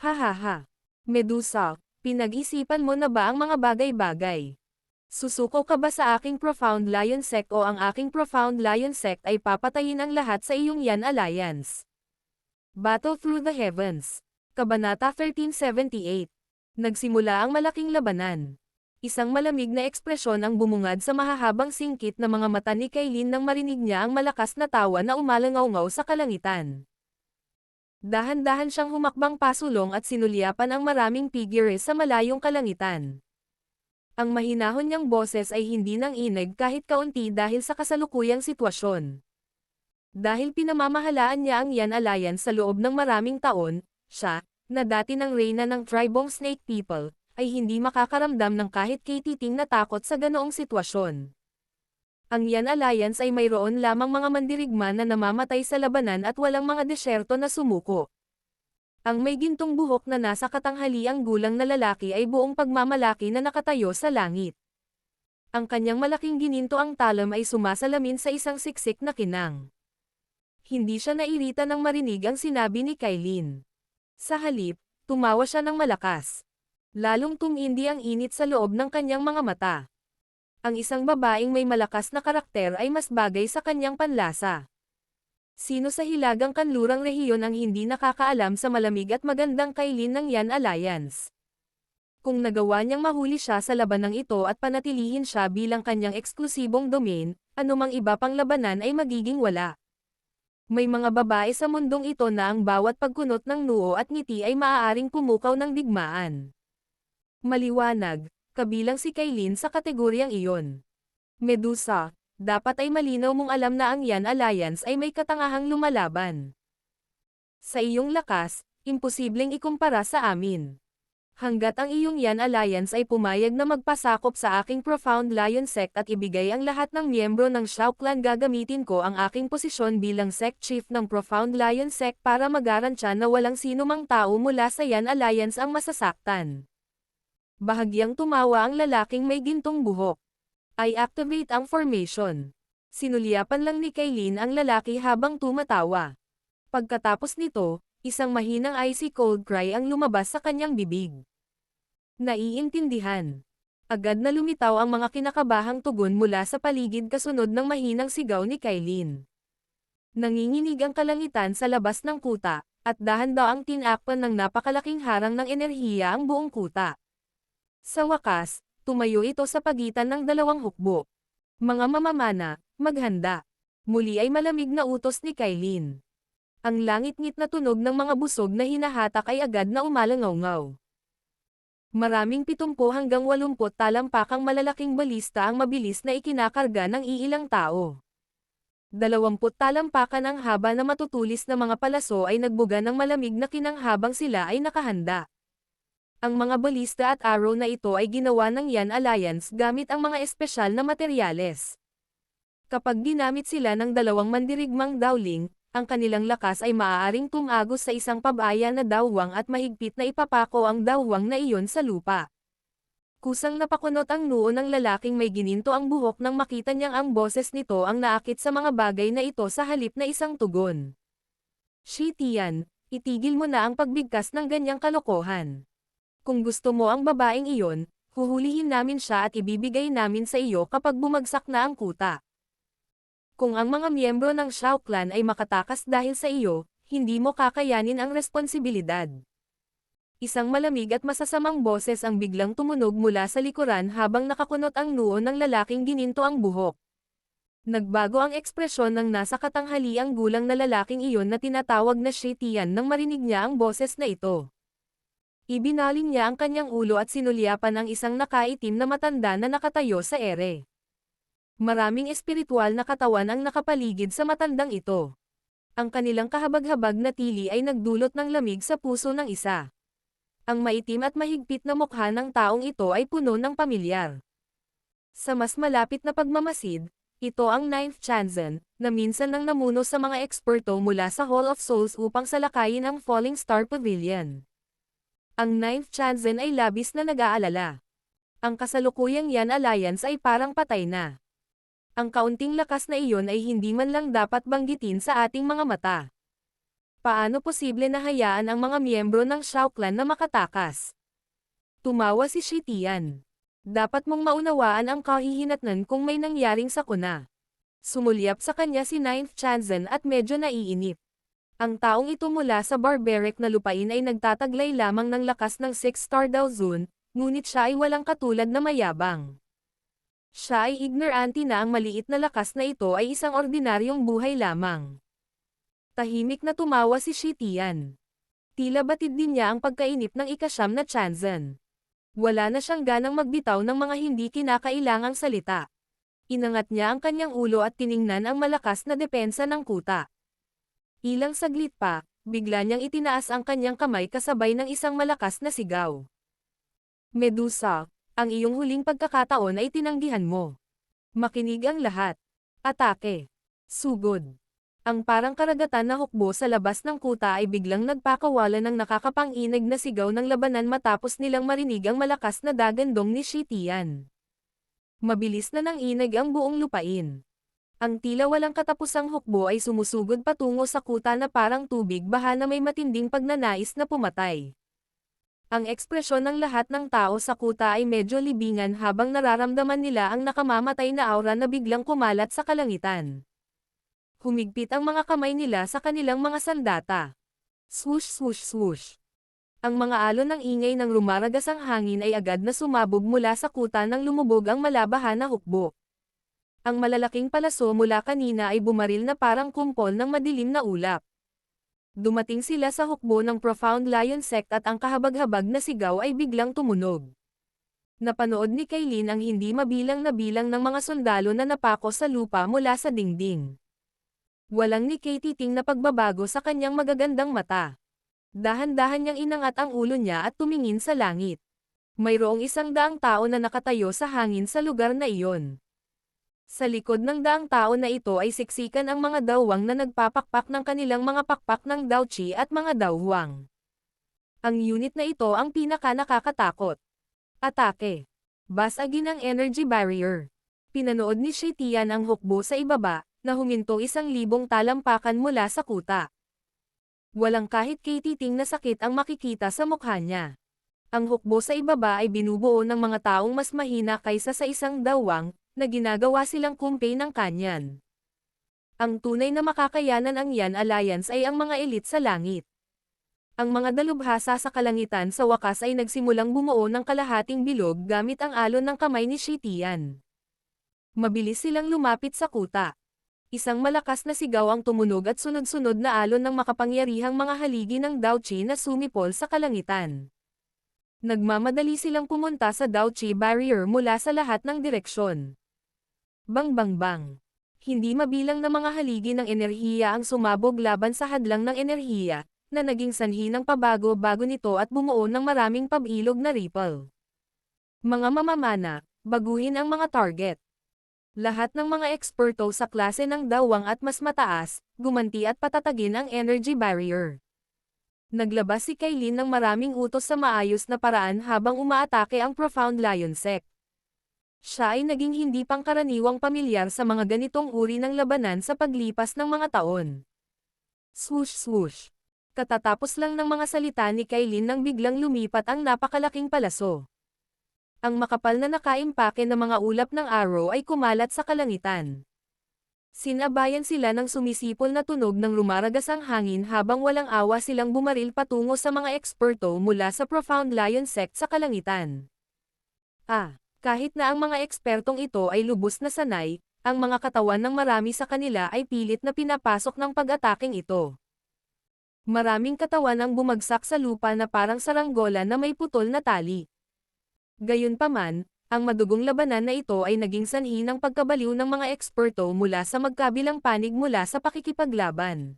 Speaker 1: Hahaha. Medusa, pinag-isipan mo na ba ang mga bagay-bagay? Susuko ka ba sa aking Profound Lion Sect o ang aking Profound Lion Sect ay papatayin ang lahat sa iyong Yan Alliance? Battle Through the Heavens. Kabanata 1378. Nagsimula ang malaking labanan. Isang malamig na ekspresyon ang bumungad sa mahahabang singkit na mga mata ni Kailin nang marinig niya ang malakas na tawa na umalangaw-ngaw sa kalangitan. Dahan-dahan siyang humakbang pasulong at sinulyapan ang maraming figure sa malayong kalangitan. Ang mahinahon niyang boses ay hindi nang inig kahit kaunti dahil sa kasalukuyang sitwasyon. Dahil pinamamahalaan niya ang Yan Alliance sa loob ng maraming taon, siya, na dati ng reyna ng Tribong Snake People, ay hindi makakaramdam ng kahit katiting na takot sa ganoong sitwasyon. Ang Yan Alliance ay mayroon lamang mga mandirigma na namamatay sa labanan at walang mga desyerto na sumuko. Ang may gintong buhok na nasa katanghaliang gulang na lalaki ay buong pagmamalaki na nakatayo sa langit. Ang kanyang malaking gininto ang talam ay sumasalamin sa isang siksik na kinang. Hindi siya nairita nang marinig ang sinabi ni Kailin. Sa halip, tumawa siya ng malakas. Lalong tumindi ang init sa loob ng kanyang mga mata. Ang isang babaeng may malakas na karakter ay mas bagay sa kanyang panlasa. Sino sa hilagang kanlurang rehiyon ang hindi nakakaalam sa malamig at magandang Kailin ng Yan Alliance? Kung nagawa niyang mahuli siya sa labanang ito at panatilihin siya bilang kanyang eksklusibong domain, anumang iba pang labanan ay magiging wala. May mga babae sa mundong ito na ang bawat pagkunot ng noo at ngiti ay maaaring pumukaw ng digmaan. Maliwanag, kabilang si Kailin sa kategoryang iyon. Medusa, Dapat ay malinaw mong alam na ang Yan Alliance ay may katangahang lumalaban. Sa iyong lakas, imposibleng ikumpara sa amin. Hanggat ang iyong Yan Alliance ay pumayag na magpasakop sa aking Profound Lion Sect at ibigay ang lahat ng miyembro ng Shao Clan, gagamitin ko ang aking posisyon bilang Sect Chief ng Profound Lion Sect para magarantya na walang sinumang tao mula sa Yan Alliance ang masasaktan. Bahagyang tumawa ang lalaking may gintong buhok. I activate ang formation. Sinulyapan lang ni Kailin ang lalaki habang tumatawa. Pagkatapos nito, isang mahinang icy cold cry ang lumabas sa kanyang bibig. Naiintindihan. Agad na lumitaw ang mga kinakabahang tugon mula sa paligid kasunod ng mahinang sigaw ni Kailin. Nanginginig ang kalangitan sa labas ng kuta, at dahan-daang tinakpan ng napakalaking harang ng enerhiya ang buong kuta. Sa wakas, tumayo ito sa pagitan ng dalawang hukbo. Mga mamamana, maghanda. Muli ay malamig na utos ni Kailin. Ang langit-ngit na tunog ng mga busog na hinahatak ay agad na umalangaw-ngaw. Maraming 70 hanggang 80 talampakang malalaking balista ang mabilis na ikinakarga ng iilang tao. 20 talampakan ang haba na matutulis na mga palaso ay nagbuga ng malamig na kinang habang sila ay nakahanda. Ang mga balista at arrow na ito ay ginawa ng Yan Alliance gamit ang mga espesyal na materyales. Kapag ginamit sila ng dalawang mandirigmang dowling, ang kanilang lakas ay maaaring tumagos sa isang pabaya na dawwang at mahigpit na ipapako ang dawwang na iyon sa lupa. Kusang napakunot ang noo ng lalaking may gininto ang buhok nang makita niyang ang boses nito ang naakit sa mga bagay na ito sa halip na isang tugon. Shi Tian, itigil mo na ang pagbigkas ng ganyang kalokohan. Kung gusto mo ang babaeng iyon, huhulihin namin siya at ibibigay namin sa iyo kapag bumagsak na ang kuta. Kung ang mga miyembro ng Shao Clan ay makatakas dahil sa iyo, hindi mo kakayanin ang responsibilidad. Isang malamig at masasamang boses ang biglang tumunog mula sa likuran habang nakakunot ang noo ng lalaking gininto ang buhok. Nagbago ang ekspresyon ng nasa katanghaliang gulang na lalaking iyon na tinatawag na Shi Tian nang marinig niya ang boses na ito. Ibinaling niya ang kanyang ulo at sinulyapan ang isang nakaitim na matanda na nakatayo sa ere. Maraming espiritual na katawan ang nakapaligid sa matandang ito. Ang kanilang kahabag-habag na tili ay nagdulot ng lamig sa puso ng isa. Ang maitim at mahigpit na mukha ng taong ito ay puno ng pamilyar. Sa mas malapit na pagmamasid, ito ang Ninth Chanzen, na minsan nang namuno sa mga eksperto mula sa Hall of Souls upang salakayin ang Falling Star Pavilion. Ang Ninth Chanzen ay labis na nag-aalala. Ang kasalukuyang Yan Alliance ay parang patay na. Ang kaunting lakas na iyon ay hindi man lang dapat banggitin sa ating mga mata. Paano posible na hayaan ang mga miyembro ng Shao Clan na makatakas? Tumawa si Shi Tian. Dapat mong maunawaan ang kahihinatnan kung may nangyaring sakuna. Sumulyap sa kanya si Ninth Chanzen at medyo naiinip. Ang taong ito mula sa barbaric na lupain ay nagtataglay lamang ng lakas ng 6-star Dao Zun, ngunit siya ay walang katulad na mayabang. Siya ay ignorante na ang maliit na lakas na ito ay isang ordinaryong buhay lamang. Tahimik na tumawa si Shi Tian. Tila batid din niya ang pagkainip ng ika-9 na Chanzen. Wala na siyang ganang magbitaw ng mga hindi kinakailangang salita. Inangat niya ang kanyang ulo at tiningnan ang malakas na depensa ng kuta. Ilang saglit pa, bigla niyang itinaas ang kanyang kamay kasabay ng isang malakas na sigaw. Medusa, ang iyong huling pagkakataon ay tinanggihan mo. Makinig ang lahat. Atake. Sugod. Ang parang karagatan na hukbo sa labas ng kuta ay biglang nagpakawala ng nakakapang-inig na sigaw ng labanan matapos nilang marinig ang malakas na dagandong ni Shi Tian. Mabilis na nanginig ang buong lupain. Ang tila walang katapusang hukbo ay sumusugod patungo sa kuta na parang tubig baha na may matinding pagnanais na pumatay. Ang ekspresyon ng lahat ng tao sa kuta ay medyo libingan habang nararamdaman nila ang nakamamatay na aura na biglang kumalat sa kalangitan. Humigpit ang mga kamay nila sa kanilang mga sandata. Swoosh swoosh swoosh. Ang mga alon ng ingay ng rumaragasang hangin ay agad na sumabog mula sa kuta nang lumubog ang malabahan na hukbo. Ang malalaking palaso mula kanina ay bumaril na parang kumpol ng madilim na ulap. Dumating sila sa hukbo ng Profound Lion Sect at ang kahabag-habag na sigaw ay biglang tumunog. Napanood ni Kailin ang hindi mabilang na bilang ng mga sundalo na napako sa lupa mula sa dingding. Walang nikatiting na pagbabago sa kanyang magagandang mata. Dahan-dahan niyang inangat ang ulo niya at tumingin sa langit. Mayroong 100 tao na nakatayo sa hangin sa lugar na iyon. Sa likod ng 100 tao na ito ay siksikan ang mga dawang na nagpapakpak ng kanilang mga pakpak ng Daochi at mga dawhuang. Ang unit na ito ang pinaka nakakatakot. Atake. Basagin ang energy barrier. Pinanood ni Shetian ang hukbo sa ibaba, na huminto 1,000 talampakan mula sa kuta. Walang kahit katiting na sakit ang makikita sa mukha niya. Ang hukbo sa ibaba ay binubuo ng mga taong mas mahina kaysa sa isang dawang, na ginagawa silang kumpay ng kanyan. Ang tunay na makakayanan ang Yan Alliance ay ang mga elite sa langit. Ang mga dalubhasa sa kalangitan sa wakas ay nagsimulang bumuo ng kalahating bilog gamit ang alon ng kamay ni Shetian. Mabilis silang lumapit sa kuta. Isang malakas na sigaw ang tumunog at sunod-sunod na alon ng makapangyarihang mga haligi ng Daochi na sumipol sa kalangitan. Nagmamadali silang pumunta sa Daochi barrier mula sa lahat ng direksyon. Bang bang bang. Hindi mabilang na mga haligi ng enerhiya ang sumabog laban sa hadlang ng enerhiya, na naging sanhi ng pabago-bago nito at bumuo ng maraming pabilog na ripple. Mga mamamana, baguhin ang mga target. Lahat ng mga eksperto sa klase ng dawang at mas mataas, gumanti at patatagin ang energy barrier. Naglabas si Kailin ng maraming utos sa maayos na paraan habang umaatake ang Profound Lion Sect. Siya ay naging hindi pangkaraniwang pamilyar sa mga ganitong uri ng labanan sa paglipas ng mga taon. Swoosh swoosh. Katatapos lang ng mga salita ni Kailin nang biglang lumipat ang napakalaking palaso. Ang makapal na nakaimpake na mga ulap ng arrow ay kumalat sa kalangitan. Sinabayan sila ng sumisipol na tunog ng rumaragas ang hangin habang walang awa silang bumaril patungo sa mga eksperto mula sa Profound Lion Sect sa kalangitan. Kahit na ang mga ekspertong ito ay lubos na sanay, ang mga katawan ng marami sa kanila ay pilit na pinapasok ng pag-ataking ito. Maraming katawan ang bumagsak sa lupa na parang saranggola na may putol na tali. Gayunpaman, ang madugong labanan na ito ay naging sanhi ng pagkabaliw ng mga eksperto mula sa magkabilang panig mula sa pakikipaglaban.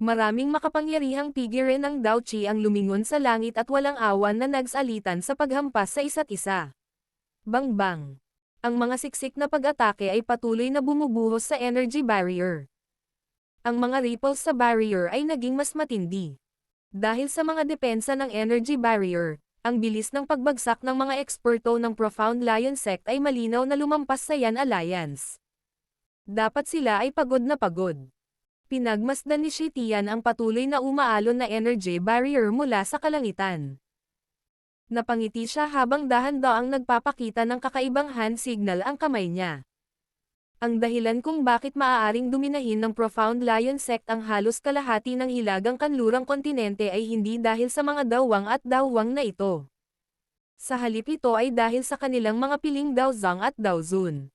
Speaker 1: Maraming makapangyarihang figure ng Daochi ang lumingon sa langit at walang awan na nagsalitan sa paghampas sa isa't isa. Bang bang! Ang mga siksik na pag-atake ay patuloy na bumubuhos sa energy barrier. Ang mga ripples sa barrier ay naging mas matindi. Dahil sa mga depensa ng energy barrier, ang bilis ng pagbagsak ng mga eksperto ng Profound Lion Sect ay malinaw na lumampas sa Yan Alliance. Dapat sila ay pagod na pagod. Pinagmasdan ni Shetian ang patuloy na umaalon na energy barrier mula sa kalangitan. Napangiti siya habang dahan-daang nagpapakita ng kakaibang hand signal ang kamay niya. Ang dahilan kung bakit maaaring dominahin ng Profound Lion Sect ang halos kalahati ng hilagang kanlurang kontinente ay hindi dahil sa mga dawang at dawang na ito. Sa halip ito ay dahil sa kanilang mga piling Daozang at Daozun.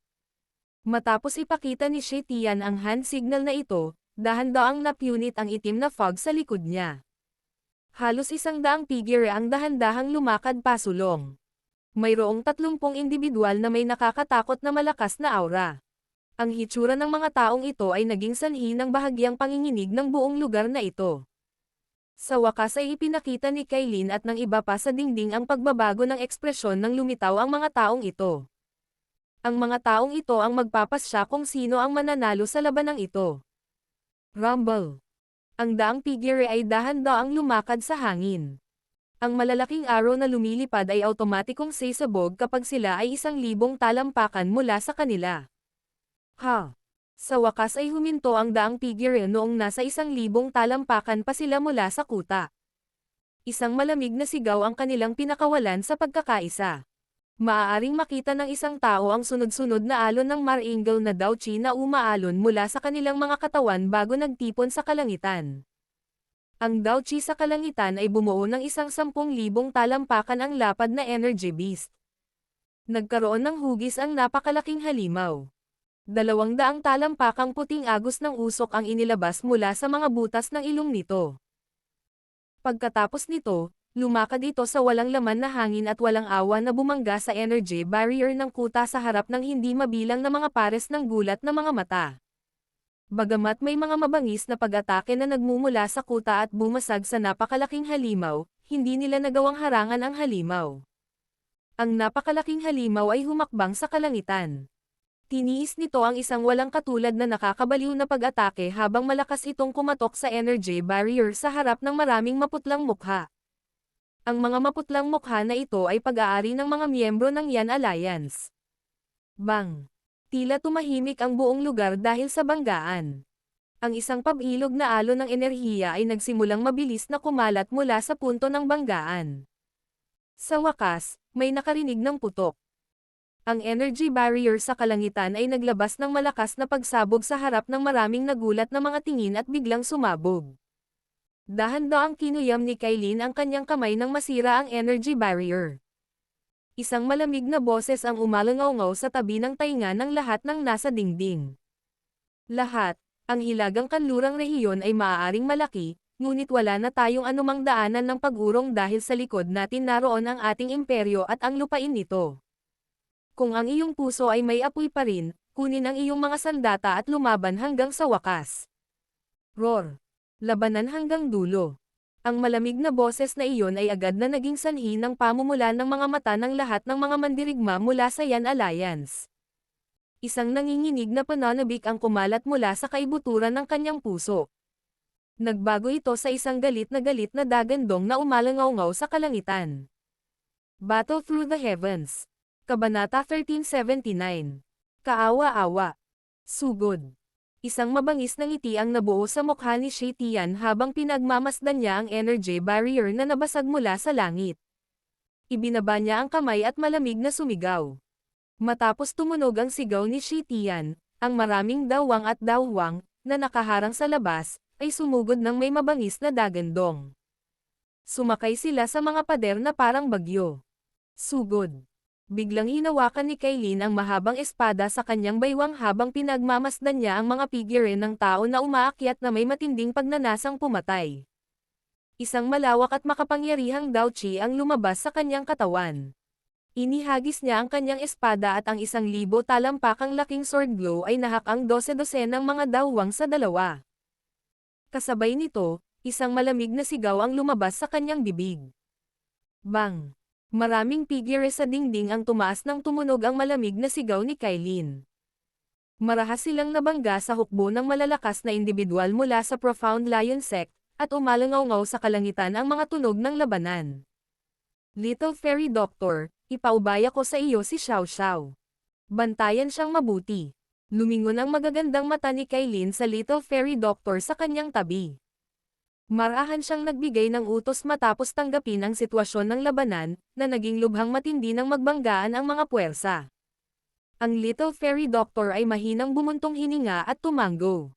Speaker 1: Matapos ipakita ni Shetian ang hand signal na ito, dahan-daang napunit ang itim na fog sa likod niya. Halos 100 figure ang dahan-dahang lumakad pasulong. Mayroong 30 individual na may nakakatakot na malakas na aura. Ang hitsura ng mga taong ito ay naging sanhi ng bahagyang panginginig ng buong lugar na ito. Sa wakas ay ipinakita ni Kailin at ng iba pa sa dingding ang pagbabago ng ekspresyon nang lumitaw ang mga taong ito. Ang mga taong ito ang magpapasya kung sino ang mananalo sa labanang ito. Rumble. Ang daang figure ay dahan-daang lumakad sa hangin. Ang malalaking arrow na lumilipad ay automatikong sasabog kapag sila ay 1,000 talampakan mula sa kanila. Sa wakas ay huminto ang daang figure noong nasa 1,000 talampakan pa sila mula sa kuta. Isang malamig na sigaw ang kanilang pinakawalan sa pagkakaisa. Maaaring makita ng isang tao ang sunod-sunod na alon ng Mar-Angel na Daochi na umaalon mula sa kanilang mga katawan bago nagtipon sa kalangitan. Ang Daochi sa kalangitan ay bumuo ng 10,000 talampakan ang lapad na energy beast. Nagkaroon ng hugis ang napakalaking halimaw. 200 talampakang puting agos ng usok ang inilabas mula sa mga butas ng ilong nito. Pagkatapos nito, Lumakad ito sa walang laman na hangin at walang awa na bumangga sa energy barrier ng kuta sa harap ng hindi mabilang na mga pares ng gulat na mga mata. Bagamat may mga mabangis na pag-atake na nagmumula sa kuta at bumasag sa napakalaking halimaw, hindi nila nagawang harangan ang halimaw. Ang napakalaking halimaw ay humakbang sa kalangitan. Tiniis nito ang isang walang katulad na nakakabaliw na pag-atake habang malakas itong kumatok sa energy barrier sa harap ng maraming maputlang mukha. Ang mga maputlang mukha na ito ay pag-aari ng mga miyembro ng Yan Alliance. Bang! Tila tumahimik ang buong lugar dahil sa banggaan. Ang isang pabilog na alon ng enerhiya ay nagsimulang mabilis na kumalat mula sa punto ng banggaan. Sa wakas, may nakarinig ng putok. Ang energy barrier sa kalangitan ay naglabas ng malakas na pagsabog sa harap ng maraming nagulat na mga tingin at biglang sumabog. Dahan-daang kinuyam ni Kailin ang kanyang kamay nang masira ang energy barrier. Isang malamig na boses ang umalangaw-ngaw sa tabi ng tainga ng lahat ng nasa dingding. Lahat, ang hilagang kanlurang rehiyon ay maaaring malaki, ngunit wala na tayong anumang daanan ng pag-urong dahil sa likod natin naroon ang ating imperyo at ang lupain nito. Kung ang iyong puso ay may apoy pa rin, kunin ang iyong mga sandata at lumaban hanggang sa wakas. Roar! Labanan hanggang dulo. Ang malamig na boses na iyon ay agad na naging sanhi ng pamumula ng mga mata ng lahat ng mga mandirigma mula sa Yan Alliance. Isang nanginginig na pananabik ang kumalat mula sa kaibuturan ng kanyang puso. Nagbago ito sa isang galit na dagandong na umalangaw-ngaw sa kalangitan. Battle Through the Heavens. Kabanata 1379. Kaawa-awa. Sugod. Isang mabangis na ngiti ang nabuo sa mukha ni Shi Tian habang pinagmamasdan niya ang energy barrier na nabasag mula sa langit. Ibinaba niya ang kamay at malamig na sumigaw. Matapos tumunog ang sigaw ni Shi Tian, ang maraming dawang at dawwang, na nakaharang sa labas, ay sumugod ng may mabangis na dagandong. Sumakay sila sa mga pader na parang bagyo. Sugod. Biglang hinawakan ni Kailin ang mahabang espada sa kanyang baywang habang pinagmamasdan niya ang mga figure ng tao na umaakyat na may matinding pagnanasang pumatay. Isang malawak at makapangyarihang Daochi ang lumabas sa kanyang katawan. Inihagis niya ang kanyang espada at ang 1,000 talampakang laking sword glow ay nahak ang 12 ng mga dawwang sa dalawa. Kasabay nito, isang malamig na sigaw ang lumabas sa kanyang bibig. Bang! Maraming figure sa dingding ang tumaas nang tumunog ang malamig na sigaw ni Kailin. Marahas silang nabangga sa hukbo ng malalakas na individual mula sa Profound Lion Sect, at umalangaw-ngaw sa kalangitan ang mga tunog ng labanan. Little Fairy Doctor, ipaubaya ko sa iyo si Xiao Xiao. Bantayan siyang mabuti. Lumingon ang magagandang mata ni Kailin sa Little Fairy Doctor sa kanyang tabi. Marahan siyang nagbigay ng utos matapos tanggapin ang sitwasyon ng labanan, na naging lubhang matindi ng magbanggaan ang mga puwersa. Ang Little Fairy Doctor ay mahinang bumuntong hininga at tumango.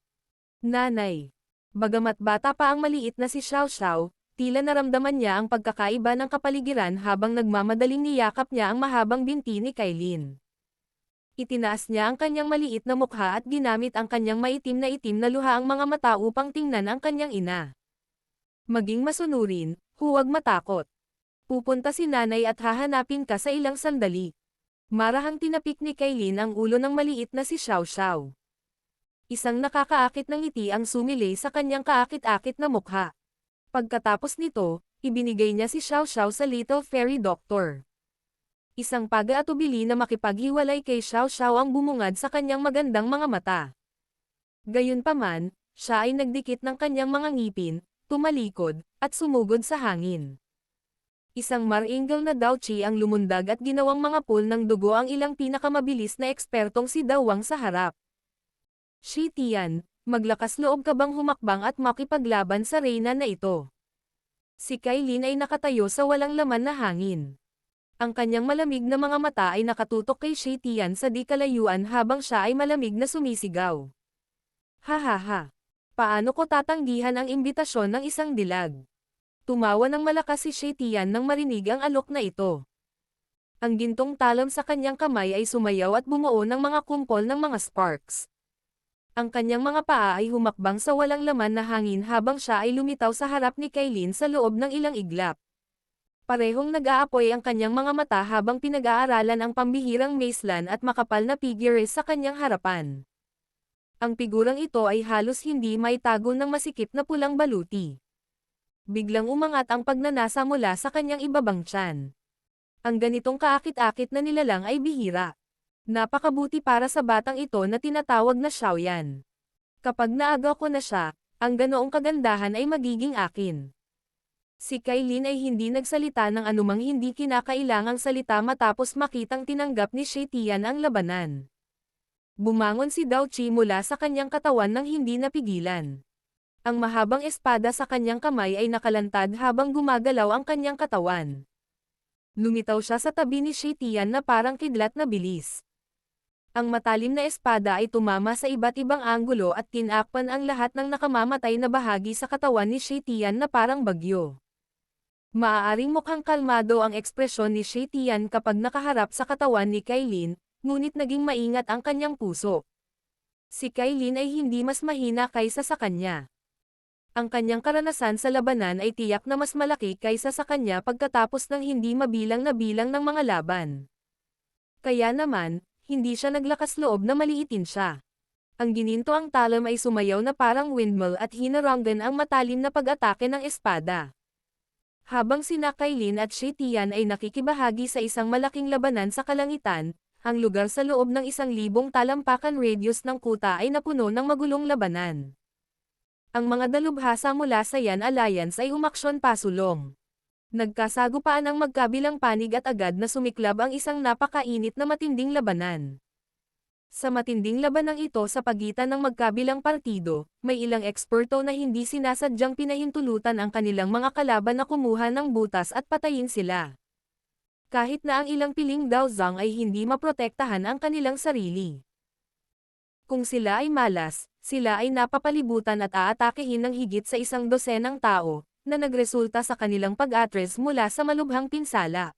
Speaker 1: Nanay. Bagamat bata pa ang maliit na si Xiao Xiao, tila naramdaman niya ang pagkakaiba ng kapaligiran habang nagmamadaling niyakap niya ang mahabang binti ni Kailin. Itinaas niya ang kanyang maliit na mukha at ginamit ang kanyang maitim na luha ang mga mata upang tingnan ang kanyang ina. Maging masunurin, huwag matakot. Pupunta si nanay at hahanapin ka sa ilang sandali. Marahang tinapik ni Kailin ang ulo ng maliit na si Xiao Xiao. Isang nakakaakit ng ngiti ang sumilay sa kanyang kaakit-akit na mukha. Pagkatapos nito, ibinigay niya si Xiao Xiao sa Little Fairy Doctor. Isang pag-aatubili na makipaghiwalay kay Xiao Xiao ang bumungad sa kanyang magandang mga mata. Gayunpaman, siya ay nagdikit ng kanyang mga ngipin, tumalikod, at sumugod sa hangin. Isang maringal na Daochi ang lumundag at ginawang mga pool ng dugo ang ilang pinakamabilis na ekspertong si Dawang sa harap. Shi Tian, maglakas loob ka bang humakbang at makipaglaban sa reyna na ito? Si Kailin ay nakatayo sa walang laman na hangin. Ang kanyang malamig na mga mata ay nakatutok kay Shi Tian sa di kalayuan habang siya ay malamig na sumisigaw. Ha ha ha! Paano ko tatanggihan ang imbitasyon ng isang dilag? Tumawa ng malakas si Shi Tian nang marinig ang alok na ito. Ang gintong talam sa kanyang kamay ay sumayaw at bumuo ng mga kumpol ng mga sparks. Ang kanyang mga paa ay humakbang sa walang laman na hangin habang siya ay lumitaw sa harap ni Kailin sa loob ng ilang iglap. Parehong nag-aapoy ang kanyang mga mata habang pinag-aaralan ang pambihirang mazeland at makapal na figures sa kanyang harapan. Ang figurang ito ay halos hindi maitago ng masikip na pulang baluti. Biglang umangat ang pagnanasa mula sa kanyang ibabang tiyan. Ang ganitong kaakit-akit na nilalang ay bihira. Napakabuti para sa batang ito na tinatawag na Xiaoyan. Kapag naagaw ko na siya, ang ganoong kagandahan ay magiging akin. Si Kailin ay hindi nagsalita ng anumang hindi kinakailangang salita matapos makitang tinanggap ni Shi Tian ang labanan. Bumangon si Dao Qi mula sa kanyang katawan nang hindi napigilan. Ang mahabang espada sa kanyang kamay ay nakalantad habang gumagalaw ang kanyang katawan. Lumitaw siya sa tabi ni Shi Tian na parang kidlat na bilis. Ang matalim na espada ay tumama sa iba't ibang anggulo at tinakpan ang lahat ng nakamamatay na bahagi sa katawan ni Shi Tian na parang bagyo. Maaaring mukhang kalmado ang ekspresyon ni Shi Tian kapag nakaharap sa katawan ni Kailin, ngunit naging maingat ang kanyang puso. Si Kailin ay hindi mas mahina kaysa sa kanya. Ang kanyang karanasan sa labanan ay tiyak na mas malaki kaysa sa kanya pagkatapos ng hindi mabilang na bilang ng mga laban. Kaya naman, hindi siya naglakas loob na maliitin siya. Ang gininto ang talam ay sumayaw na parang windmill at hinaranggan ang matalim na pag-atake ng espada. Habang sina Kailin at Shi Tian ay nakikibahagi sa isang malaking labanan sa kalangitan, ang lugar sa loob ng 1,000 talampakan radius ng kuta ay napuno ng magulong labanan. Ang mga dalubhasa mula sa Yan Alliance ay umaksyon pasulong. Nagkasagupaan ang magkabilang panig at agad na sumiklab ang isang napakainit na matinding labanan. Sa matinding labanang ito sa pagitan ng magkabilang partido, may ilang eksperto na hindi sinasadyang pinahintulutan ang kanilang mga kalaban na kumuha ng butas at patayin sila. Kahit na ang ilang piling Daozang ay hindi maprotektahan ang kanilang sarili. Kung sila ay malas, sila ay napapalibutan at aatakehin ng higit sa 100 tao, na nagresulta sa kanilang pag-atres mula sa malubhang pinsala.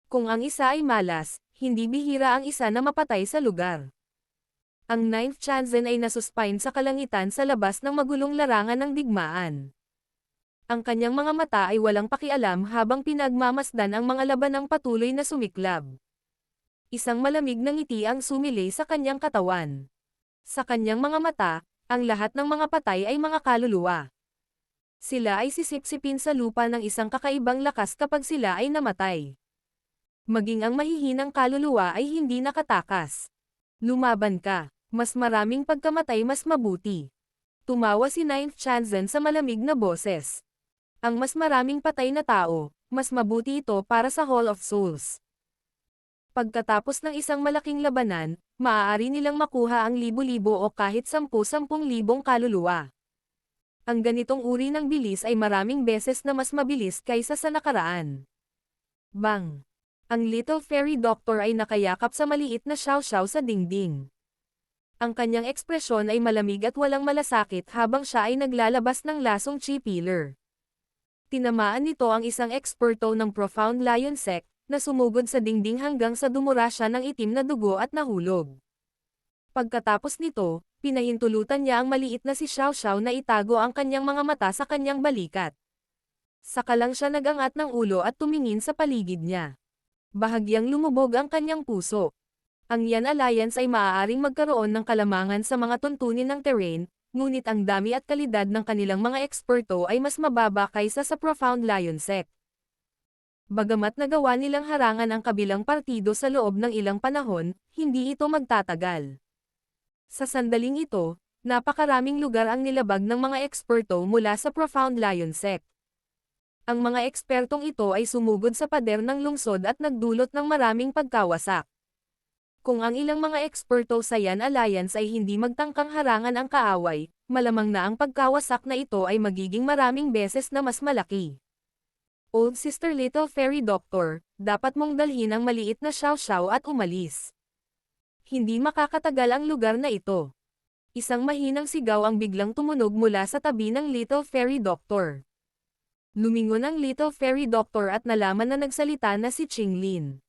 Speaker 1: Kung ang isa ay malas, hindi bihira ang isa na mapatay sa lugar. Ang 9th Chanzen ay nasuspine sa kalangitan sa labas ng magulong larangan ng digmaan. Ang kanyang mga mata ay walang pakialam habang pinagmamasdan ang mga labanang patuloy na sumiklab. Isang malamig na ngiti ang sumilay sa kanyang katawan. Sa kanyang mga mata, ang lahat ng mga patay ay mga kaluluwa. Sila ay sisipsipin sa lupa ng isang kakaibang lakas kapag sila ay namatay. Maging ang mahihinang kaluluwa ay hindi nakatakas. Lumaban ka, mas maraming pagkamatay mas mabuti. Tumawa si 9th Chanzen sa malamig na boses. Ang mas maraming patay na tao, mas mabuti ito para sa Hall of Souls. Pagkatapos ng isang malaking labanan, maaari nilang makuha ang libo-libo o kahit 10,000 kaluluwa. Ang ganitong uri ng bilis ay maraming beses na mas mabilis kaysa sa nakaraan. Bang! Ang Little Fairy Doctor ay nakayakap sa maliit na Xiao-Xiao sa dingding. Ang kanyang ekspresyon ay malamig at walang malasakit habang siya ay naglalabas ng lasong chi pillar. Tinamaan nito ang isang eksperto ng Profound Lion Sect, na sumugod sa dingding hanggang sa dumura siya ng itim na dugo at nahulog. Pagkatapos nito, pinahintulutan niya ang maliit na si Xiao-Xiao na itago ang kanyang mga mata sa kanyang balikat. Saka lang siya nagangat ng ulo at tumingin sa paligid niya. Bahagyang lumubog ang kanyang puso. Ang Yan Alliance ay maaaring magkaroon ng kalamangan sa mga tuntunin ng terrain, ngunit ang dami at kalidad ng kanilang mga eksperto ay mas mababa kaysa sa Profound Lion Sect. Bagamat nagawa nilang harangan ang kabilang partido sa loob ng ilang panahon, hindi ito magtatagal. Sa sandaling ito, napakaraming lugar ang nilabag ng mga eksperto mula sa Profound Lion Sect. Ang mga ekspertong ito ay sumugod sa pader ng lungsod at nagdulot ng maraming pagkawasak. Kung ang ilang mga eksperto sa Yan Alliance ay hindi magtangkang harangan ang kaaway, malamang na ang pagkawasak na ito ay magiging maraming beses na mas malaki. Old Sister Little Fairy Doctor, dapat mong dalhin ang maliit na Xiao-Xiao at umalis. Hindi makakatagal ang lugar na ito. Isang mahinang sigaw ang biglang tumunog mula sa tabi ng Little Fairy Doctor. Lumingon ang Little Fairy Doctor at nalaman na nagsalita na si Qinglin.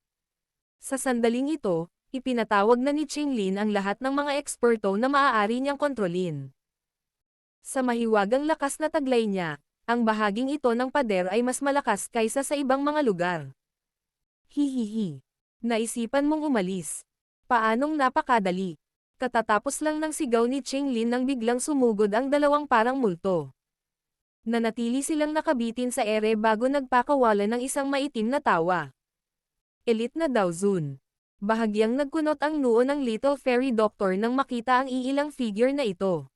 Speaker 1: Sa sandaling ito, ipinatawag na ni Qinglin ang lahat ng mga eksperto na maaari niyang kontrolin. Sa mahiwagang lakas na taglay niya, Ang bahaging ito ng pader ay mas malakas kaysa sa ibang mga lugar. Hihihi. Naisipan mong umalis. Paanong napakadali? Katatapos lang ng sigaw ni Qinglin nang biglang sumugod ang dalawang parang multo. Nanatili silang nakabitin sa ere bago nagpakawalan ng isang maitim na tawa. Elite na daw Zun. Bahagyang nagkunot ang noo ng Little Fairy Doctor nang makita ang iilang figure na ito.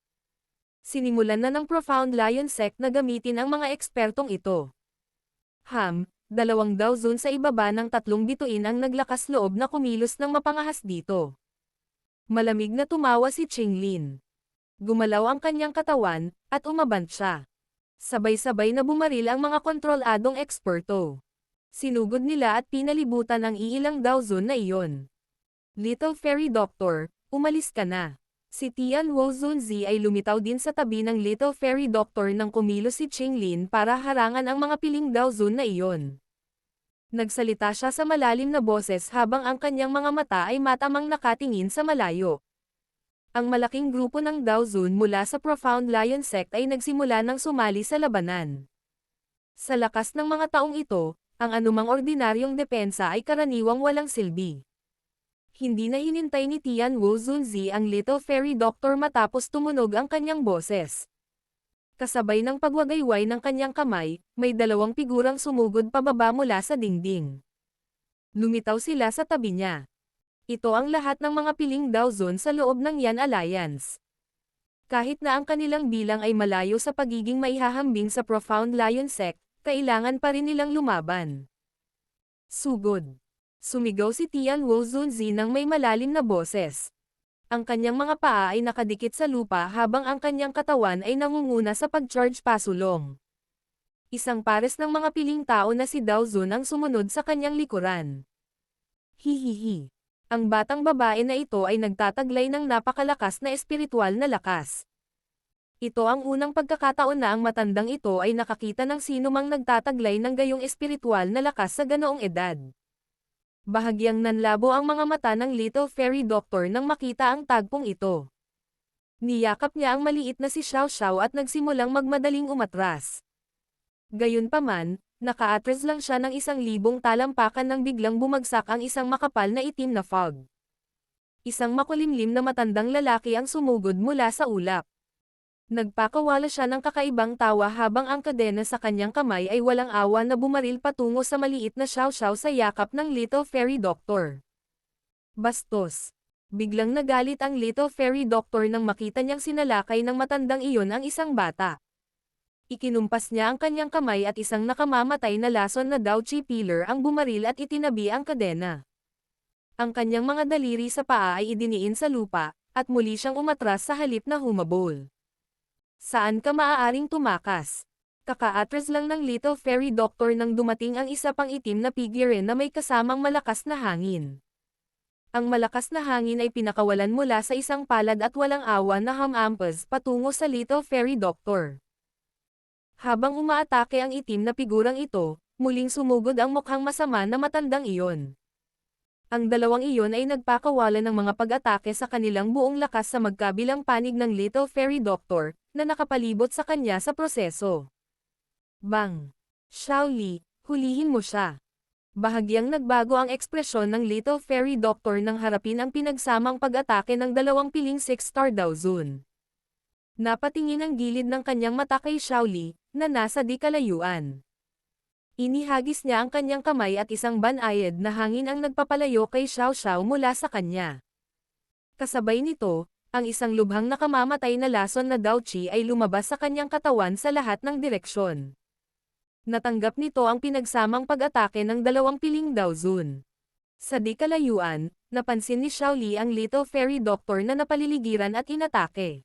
Speaker 1: Sinimulan na ng Profound Lion Sect na gamitin ang mga ekspertong ito. 2 daw Zun sa ibaba ng 3 bituin ang naglakas loob na kumilos ng mapangahas dito. Malamig na tumawa si Qinglin. Gumalaw ang kanyang katawan, at umabant siya. Sabay-sabay na bumaril ang mga kontroladong eksperto. Sinugod nila at pinalibutan ang iilang daw Zun na iyon. Little Fairy Doctor, umalis ka na. Si Tian Wo Zunzi ay lumitaw din sa tabi ng Little Fairy Doctor nang kumilos si Qinglin para harangan ang mga piling daw Zun na iyon. Nagsalita siya sa malalim na boses habang ang kanyang mga mata ay matamang nakatingin sa malayo. Ang malaking grupo ng Dao Zun mula sa Profound Lion Sect ay nagsimula ng sumali sa labanan. Sa lakas ng mga taong ito, ang anumang ordinaryong depensa ay karaniwang walang silbi. Hindi na hinintay ni Tian Wo Zunzi ang Little Fairy Doctor matapos tumunog ang kanyang boses. Kasabay ng pagwagayway ng kanyang kamay, may 2 figurang sumugod pababa mula sa dingding. Lumitaw sila sa tabi niya. Ito ang lahat ng mga piling Dao Zun sa loob ng Yan Alliance. Kahit na ang kanilang bilang ay malayo sa pagiging maihahambing sa Profound Lion Sect, kailangan pa rin nilang lumaban. Sugod. Sumigaw si Tian Wo Zunzi ng may malalim na boses. Ang kanyang mga paa ay nakadikit sa lupa habang ang kanyang katawan ay nangunguna sa pag-charge pasulong. Isang pares ng mga piling tao na si Dao Zun ang sumunod sa kanyang likuran. Hihihi. Ang batang babae na ito ay nagtataglay ng napakalakas na espiritual na lakas. Ito ang unang pagkakataon na ang matandang ito ay nakakita ng sinumang nagtataglay ng gayong espiritual na lakas sa ganoong edad. Bahagyang nanlabo ang mga mata ng Little Fairy Doctor nang makita ang tagpong ito. Niyakap niya ang maliit na si Xiao Xiao at nagsimulang magmadaling umatras. Gayunpaman, naka-atras lang siya ng 1,000 talampakan nang biglang bumagsak ang isang makapal na itim na fog. Isang makulimlim na matandang lalaki ang sumugod mula sa ulap. Nagpakawala siya ng kakaibang tawa habang ang kadena sa kanyang kamay ay walang awa na bumaril patungo sa maliit na Xiao Xiao sa yakap ng Little Fairy Doctor. Bastos. Biglang nagalit ang Little Fairy Doctor nang makita niyang sinalakay ng matandang iyon ang isang bata. Ikinumpas niya ang kanyang kamay at isang nakamamatay na lason na Dao Chi Pillar ang bumaril at itinabi ang kadena. Ang kanyang mga daliri sa paa ay idiniin sa lupa, at muli siyang umatras sa halip na humabol. Saan ka maaaring tumakas? Kaka-atras lang ng Little Fairy Doctor nang dumating ang isa pang itim na figure na may kasamang malakas na hangin. Ang malakas na hangin ay pinakawalan mula sa isang palad at walang awa na hamampas patungo sa Little Fairy Doctor. Habang umaatake ang itim na figurang ito, muling sumugod ang mukhang masama na matandang iyon. Ang dalawang iyon ay nagpakawalan ng mga pag-atake sa kanilang buong lakas sa magkabilang panig ng Little Fairy Doctor, na nakapalibot sa kanya sa proseso. Bang! Xiao Li, hulihin mo siya. Bahagyang nagbago ang ekspresyon ng Little Fairy Doctor nang harapin ang pinagsamang pag-atake ng 2 piling 6-star Dao Zun. Napatingin ang gilid ng kanyang mata kay Xiao Li, na nasa di kalayuan. Inihagis niya ang kanyang kamay at isang banayad na hangin ang nagpapalayo kay Xiao Xiao mula sa kanya. Kasabay nito, ang isang lubhang nakamamatay na lason na Dao Chi ay lumabas sa kanyang katawan sa lahat ng direksyon. Natanggap nito ang pinagsamang pag-atake ng 2 piling Dao Zun. Sa di kalayuan, napansin ni Xiao Li ang Little Fairy Doctor na napaliligiran at inatake.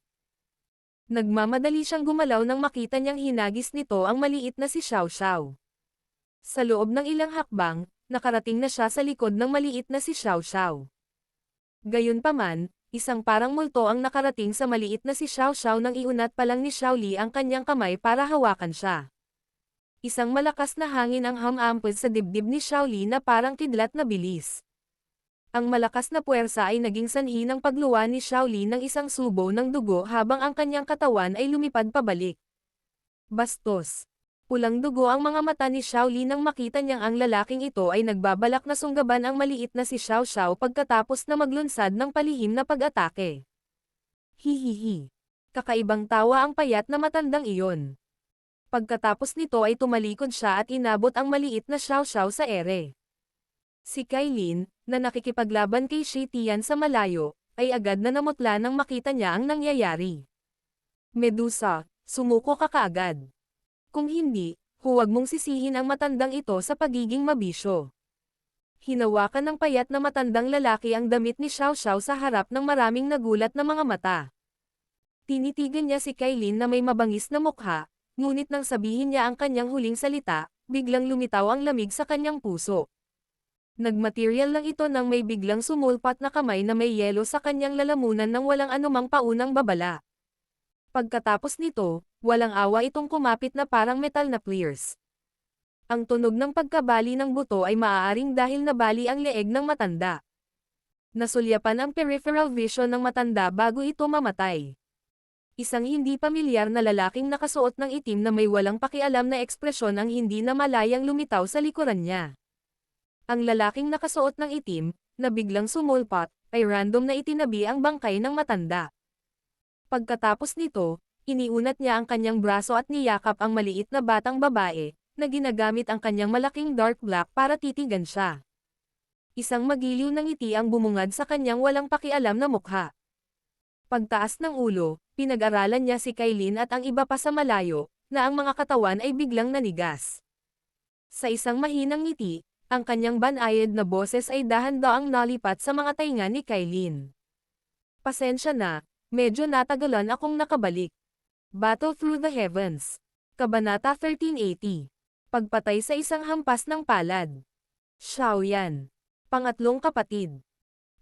Speaker 1: Nagmamadali siyang gumalaw nang makita niyang hinagis nito ang maliit na si Xiao Xiao. Sa loob ng ilang hakbang, nakarating na siya sa likod ng maliit na si Xiao Xiao. Gayunpaman, isang parang multo ang nakarating sa maliit na si Xiao Xiao nang iunat pa lang ni Xiao Li ang kanyang kamay para hawakan siya. Isang malakas na hangin ang hamampod sa dibdib ni Xiao Li na parang kidlat na bilis. Ang malakas na puwersa ay naging sanhi ng pagluwa ni Xiao Li ng isang subo ng dugo habang ang kanyang katawan ay lumipad pabalik. Bastos. Pulang dugo ang mga mata ni Xiaoli nang makita niyang ang lalaking ito ay nagbabalak na sunggaban ang maliit na si Xiao Xiao pagkatapos na maglunsad ng palihim na pag-atake. Hihihi. Kakaibang tawa ang payat na matandang iyon. Pagkatapos nito ay tumalikod siya at inabot ang maliit na Xiao Xiao sa ere. Si Kailin, na nakikipaglaban kay Shi Tian sa malayo, ay agad na namutla nang makita niya ang nangyayari. Medusa, sumuko ka kaagad. Kung hindi, huwag mong sisihin ang matandang ito sa pagiging mabisyo. Hinawakan ng payat na matandang lalaki ang damit ni Xiao Xiao sa harap ng maraming nagulat na mga mata. Tinitigan niya si Kailin na may mabangis na mukha, ngunit nang sabihin niya ang kanyang huling salita, biglang lumitaw ang lamig sa kanyang puso. Nagmaterial lang ito nang may biglang sumulpat na kamay na may yelo sa kanyang lalamunan nang walang anumang paunang babala. Pagkatapos nito, walang awa itong kumapit na parang metal na pliers. Ang tunog ng pagkabali ng buto ay maaaring dahil nabali ang leeg ng matanda. Nasulyapan ang peripheral vision ng matanda bago ito mamatay. Isang hindi pamilyar na lalaking nakasuot ng itim na may walang pakialam na ekspresyon ang hindi na malayang lumitaw sa likuran niya. Ang lalaking nakasuot ng itim, na biglang sumulpat, ay random na itinabi ang bangkay ng matanda. Pagkatapos nito, iniunat niya ang kanyang braso at niyakap ang maliit na batang babae, na ginagamit ang kanyang malaking dark black para titigan siya. Isang magiliw na ngiti ang bumungad sa kanyang walang pakialam na mukha. Pagtaas ng ulo, pinag-aralan niya si Kailin at ang iba pa sa malayo, na ang mga katawan ay biglang nanigas. Sa isang mahinang ngiti, ang kanyang banayad na boses ay dahan-daang nalipat sa mga tainga ni Kailin. Pasensya na, medyo natagalan akong nakabalik. Battle Through the Heavens. Kabanata 1380. Pagpatay sa isang hampas ng palad. Xiaoyan. Pangatlong kapatid.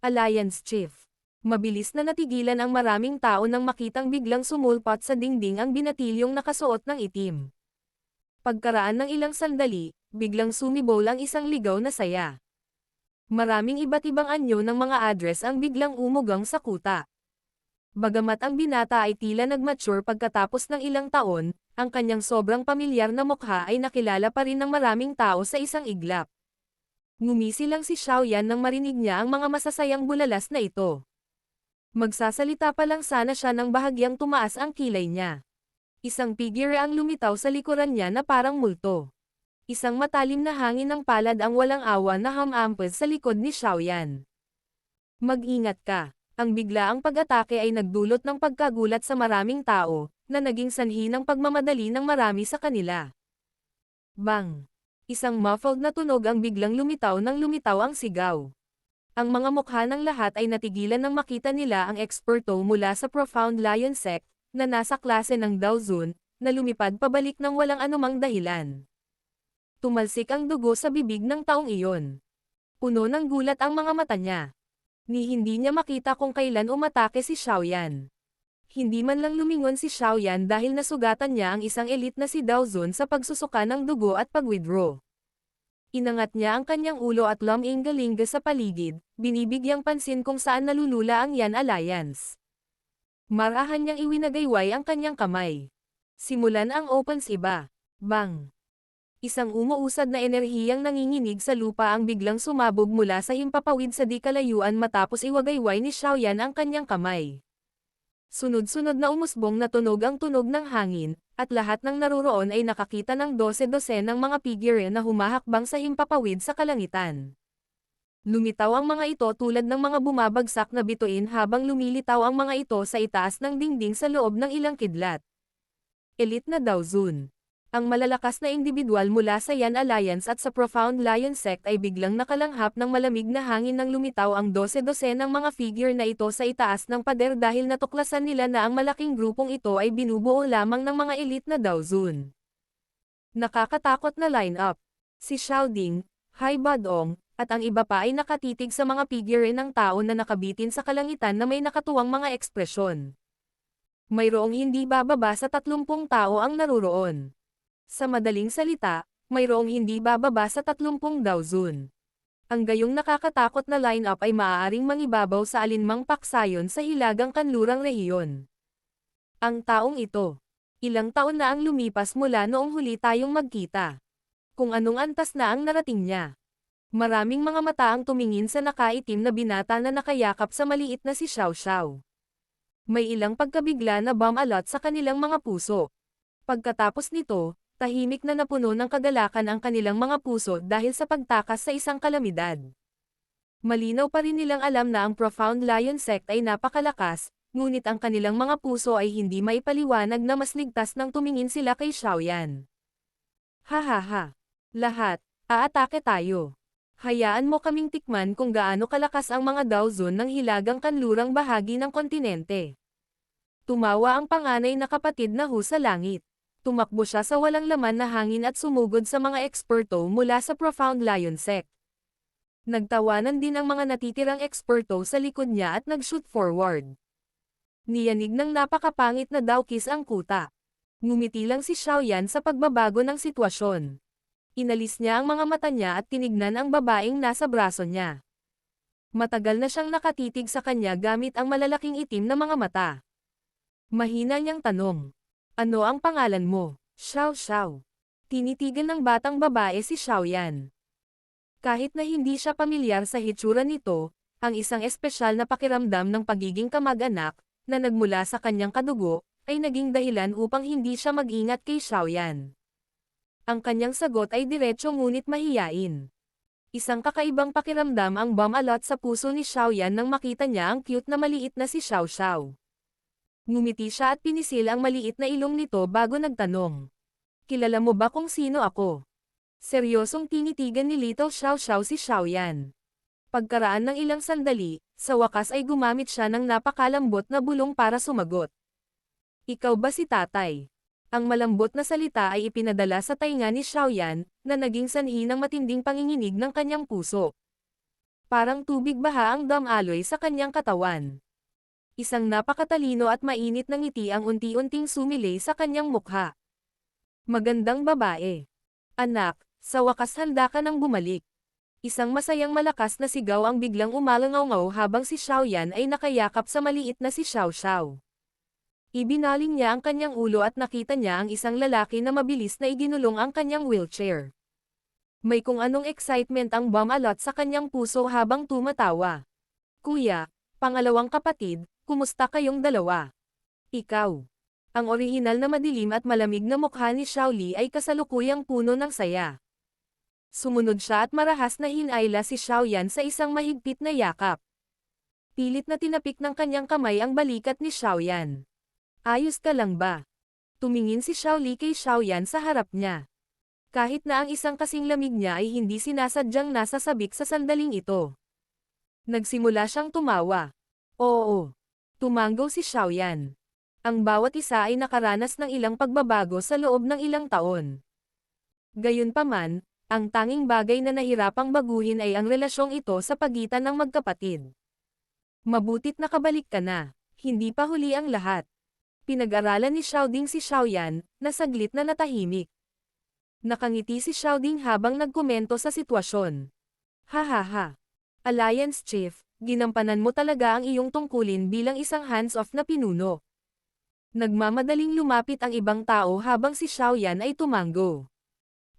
Speaker 1: Alliance Chief. Mabilis na natigilan ang maraming tao nang makitang biglang sumulpat sa dingding ang binatilyong nakasuot ng itim. Pagkaraan ng ilang sandali, biglang sumibol ang isang ligaw na saya. Maraming iba't ibang anyo ng mga address ang biglang umugang sa kuta. Bagamat ang binata ay tila nag-mature pagkatapos ng ilang taon, ang kanyang sobrang pamilyar na mukha ay nakilala pa rin ng maraming tao sa isang iglap. Ngumisi lang si Xiaoyan nang marinig niya ang mga masasayang bulalas na ito. Magsasalita pa lang sana siya nang bahagyang tumaas ang kilay niya. Isang figure ang lumitaw sa likuran niya na parang multo. Isang matalim na hangin ng palad ang walang awa na hamampes sa likod ni Xiaoyan. Mag-ingat ka. Ang biglaang pag-atake ay nagdulot ng pagkagulat sa maraming tao, na naging sanhi ng pagmamadali ng marami sa kanila. Bang! Isang muffled na tunog ang biglang lumitaw nang lumitaw ang sigaw. Ang mga mukha ng lahat ay natigilan nang makita nila ang eksperto mula sa Profound Lion Sect, na nasa klase ng Daozun, na lumipad pabalik ng walang anumang dahilan. Tumalsik ang dugo sa bibig ng taong iyon. Puno ng gulat ang mga mata niya. Hindi niya makita kung kailan umatake si Xiaoyan. Hindi man lang lumingon si Xiaoyan dahil nasugatan niya ang isang elite na si Daozun sa pagsusuka ng dugo at pag-withdraw. Inangat niya ang kanyang ulo at lumingalinga sa paligid, binibigyang pansin kung saan nalulula ang Yan Alliance. Marahan niyang iwinagayway ang kanyang kamay. Simulan ang opens iba. Bang! Isang umuusad na enerhiyang nanginginig sa lupa ang biglang sumabog mula sa himpapawid sa di kalayuan matapos iwagayway ni Xiaoyan ang kanyang kamay. Sunod-sunod na umusbong na tunog ang tunog ng hangin, at lahat ng naruroon ay nakakita ng 12-12 ng mga figure na humahakbang sa himpapawid sa kalangitan. Lumitaw ang mga ito tulad ng mga bumabagsak na bituin habang lumilitaw ang mga ito sa itaas ng dingding sa loob ng ilang kidlat. Elite na Daozun. Ang malalakas na individual mula sa Yan Alliance at sa Profound Lion Sect ay biglang nakalanghap ng malamig na hangin nang lumitaw ang 12-12 ng mga figure na ito sa itaas ng pader dahil natuklasan nila na ang malaking grupong ito ay binubuo lamang ng mga elite na Daozun. Nakakatakot na line-up. Si Xiaoding, Hai Badong, at ang iba pa ay nakatitig sa mga figure ng tao na nakabitin sa kalangitan na may nakatuwang mga ekspresyon. Mayroong hindi bababa sa 30 tao ang naruroon. Sa madaling salita, mayroong hindi bababa sa 30 Daozun. Ang gayong nakakatakot na line-up ay maaaring mangibabaw sa alinmang paksayon sa hilagang kanlurang rehiyon. Ang taong ito. Ilang taon na ang lumipas mula noong huli tayong magkita. Kung anong antas na ang narating niya. Maraming mga mata ang tumingin sa nakaitim na binata na nakayakap sa maliit na si Xiao Xiao. May ilang pagkabigla na bumalot sa kanilang mga puso. Pagkatapos nito, tahimik na napuno ng kagalakan ang kanilang mga puso dahil sa pagtakas sa isang kalamidad. Malinaw pa rin nilang alam na ang Profound Lion Sect ay napakalakas, ngunit ang kanilang mga puso ay hindi maipaliwanag na mas ligtas nang tumingin sila kay Xiaoyan. Hahaha. Lahat, aatake tayo. Hayaan mo kaming tikman kung gaano kalakas ang mga Daozun ng hilagang kanlurang bahagi ng kontinente. Tumawa ang panganay na kapatid na Hu sa langit. Tumakbo siya sa walang laman na hangin at sumugod sa mga eksperto mula sa Profound Lion Sect. Nagtawanan din ang mga natitirang eksperto sa likod niya at nag-shoot forward. Niyanig ng napakapangit na dawkis ang kuta. Ngumiti lang si Xiaoyan sa pagbabago ng sitwasyon. Inalis niya ang mga mata niya at tinignan ang babaeng nasa braso niya. Matagal na siyang nakatitig sa kanya gamit ang malalaking itim na mga mata. Mahina niyang tanong. Ano ang pangalan mo? Xiao Xiao. Tinitigan ng batang babae si Xiaoyan. Kahit na hindi siya pamilyar sa hitsura nito, ang isang espesyal na pakiramdam ng pagiging kamag-anak, na nagmula sa kanyang kadugo, ay naging dahilan upang hindi siya mag-ingat kay Xiaoyan. Ang kanyang sagot ay diretso ngunit mahiyain. Isang kakaibang pakiramdam ang bumalot sa puso ni Xiaoyan nang makita niya ang cute na maliit na si Xiao Xiao. Ngumiti siya at pinisil ang maliit na ilong nito bago nagtanong. Kilala mo ba kung sino ako? Seryosong tinitigan ni Little Xiao Xiao si Xiaoyan. Pagkaraan ng ilang sandali, sa wakas ay gumamit siya ng napakalambot na bulong para sumagot. Ikaw ba si tatay? Ang malambot na salita ay ipinadala sa tainga ni Xiaoyan, na naging sanhi ng matinding panginginig ng kanyang puso. Parang tubig baha ang damaloy sa kanyang katawan. Isang napakatalino at mainit na ngiti ang unti-unting sumilay sa kanyang mukha. Magandang babae. Anak, sa wakas handa ka nang bumalik. Isang masayang malakas na sigaw ang biglang umalangaw habang si Xiaoyan ay nakayakap sa maliit na si Xiao Xiao. Ibinaling niya ang kanyang ulo at nakita niya ang isang lalaki na mabilis na iginulong ang kanyang wheelchair. May kung anong excitement ang bumalot sa kanyang puso habang tumatawa. Kuya, pangalawang kapatid, kumusta kayong dalawa? Ikaw. Ang orihinal na madilim at malamig na mukha ni Xiaoli ay kasalukuyang puno ng saya. Sumunod siya at marahas na hinayla si Xiaoyan sa isang mahigpit na yakap. Pilit na tinapik ng kanyang kamay ang balikat ni Xiaoyan. Ayos ka lang ba? Tumingin si Xiaoli kay Xiaoyan sa harap niya. Kahit na ang isang kasing lamig niya ay hindi sinasadyang nasasabik sa sandaling ito. Nagsimula siyang tumawa. Oo. Tumango si Xiaoyan. Ang bawat isa ay nakaranas ng ilang pagbabago sa loob ng ilang taon. Gayunpaman, ang tanging bagay na nahirapang baguhin ay ang relasyong ito sa pagitan ng magkapatid. Mabutit nakabalik ka na, hindi pa huli ang lahat. Pinag-aralan ni Xiaoding si Xiaoyan, na saglit na natahimik. Nakangiti si Xiaoding habang nagkomento sa sitwasyon. Hahaha. Alliance Chief, ginampanan mo talaga ang iyong tungkulin bilang isang hands-off na pinuno. Nagmamadaling lumapit ang ibang tao habang si Xiaoyan ay tumango.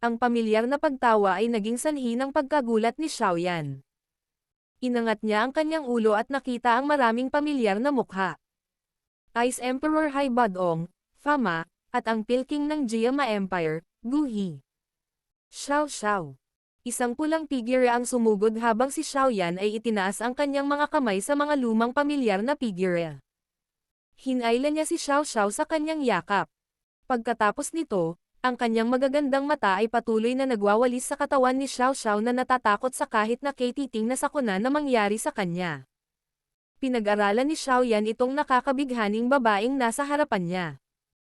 Speaker 1: Ang pamilyar na pagtawa ay naging sanhi ng pagkagulat ni Xiaoyan. Inangat niya ang kanyang ulo at nakita ang maraming pamilyar na mukha. Ice Emperor Hai Badong, Fama, at ang Pilking ng Jiama Empire, Gu He. Xiao Xiao. Isang pulang figure ang sumugod habang si Xiaoyan ay itinaas ang kanyang mga kamay sa mga lumang pamilyar na figure. Hinayla niya si Xiao Xiao sa kanyang yakap. Pagkatapos nito, ang kanyang magagandang mata ay patuloy na nagwawalis sa katawan ni Xiao Xiao na natatakot sa kahit na katiting na sakuna na mangyari sa kanya. Pinag-aralan ni Xiaoyan itong nakakabighaning babaeng nasa harapan niya.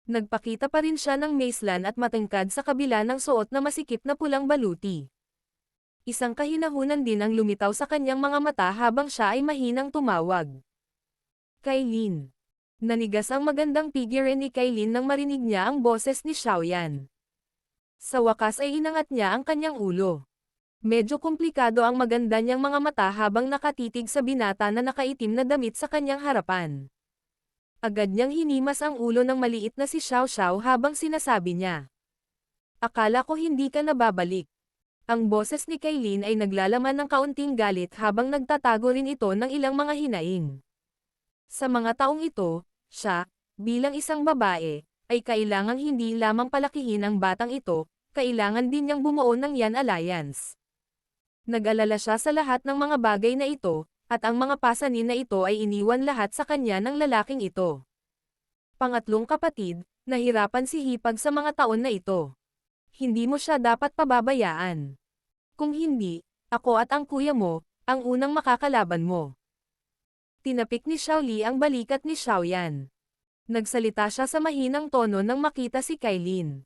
Speaker 1: Nagpakita pa rin siya ng maislan at matangkad sa kabila ng suot na masikip na pulang baluti. Isang kahinahunan din ang lumitaw sa kanyang mga mata habang siya ay mahinang tumawag. Kailin. Nanigas ang magandang figure ni Kailin nang marinig niya ang boses ni Xiaoyan. Sa wakas ay inangat niya ang kanyang ulo. Medyo komplikado ang maganda niyang mga mata habang nakatitig sa binata na nakaitim na damit sa kanyang harapan. Agad niyang hinimas ang ulo ng maliit na si Xiao Xiao habang sinasabi niya. Akala ko hindi ka nababalik. Ang boses ni Kailin ay naglalaman ng kaunting galit habang nagtatago rin ito ng ilang mga hinaing. Sa mga taong ito, siya, bilang isang babae, ay kailangang hindi lamang palakihin ang batang ito, kailangan din niyang bumuo ng Yan Alliance. Nag-alala siya sa lahat ng mga bagay na ito, at ang mga pasanin na ito ay iniwan lahat sa kanya ng lalaking ito. Pangatlong kapatid, nahirapan si Hipag sa mga taon na ito. Hindi mo siya dapat pababayaan. Kung hindi, ako at ang kuya mo, ang unang makakalaban mo. Tinapik ni Xiaoli ang balikat ni Xiaoyan. Nagsalita siya sa mahinang tono nang makita si Kailin.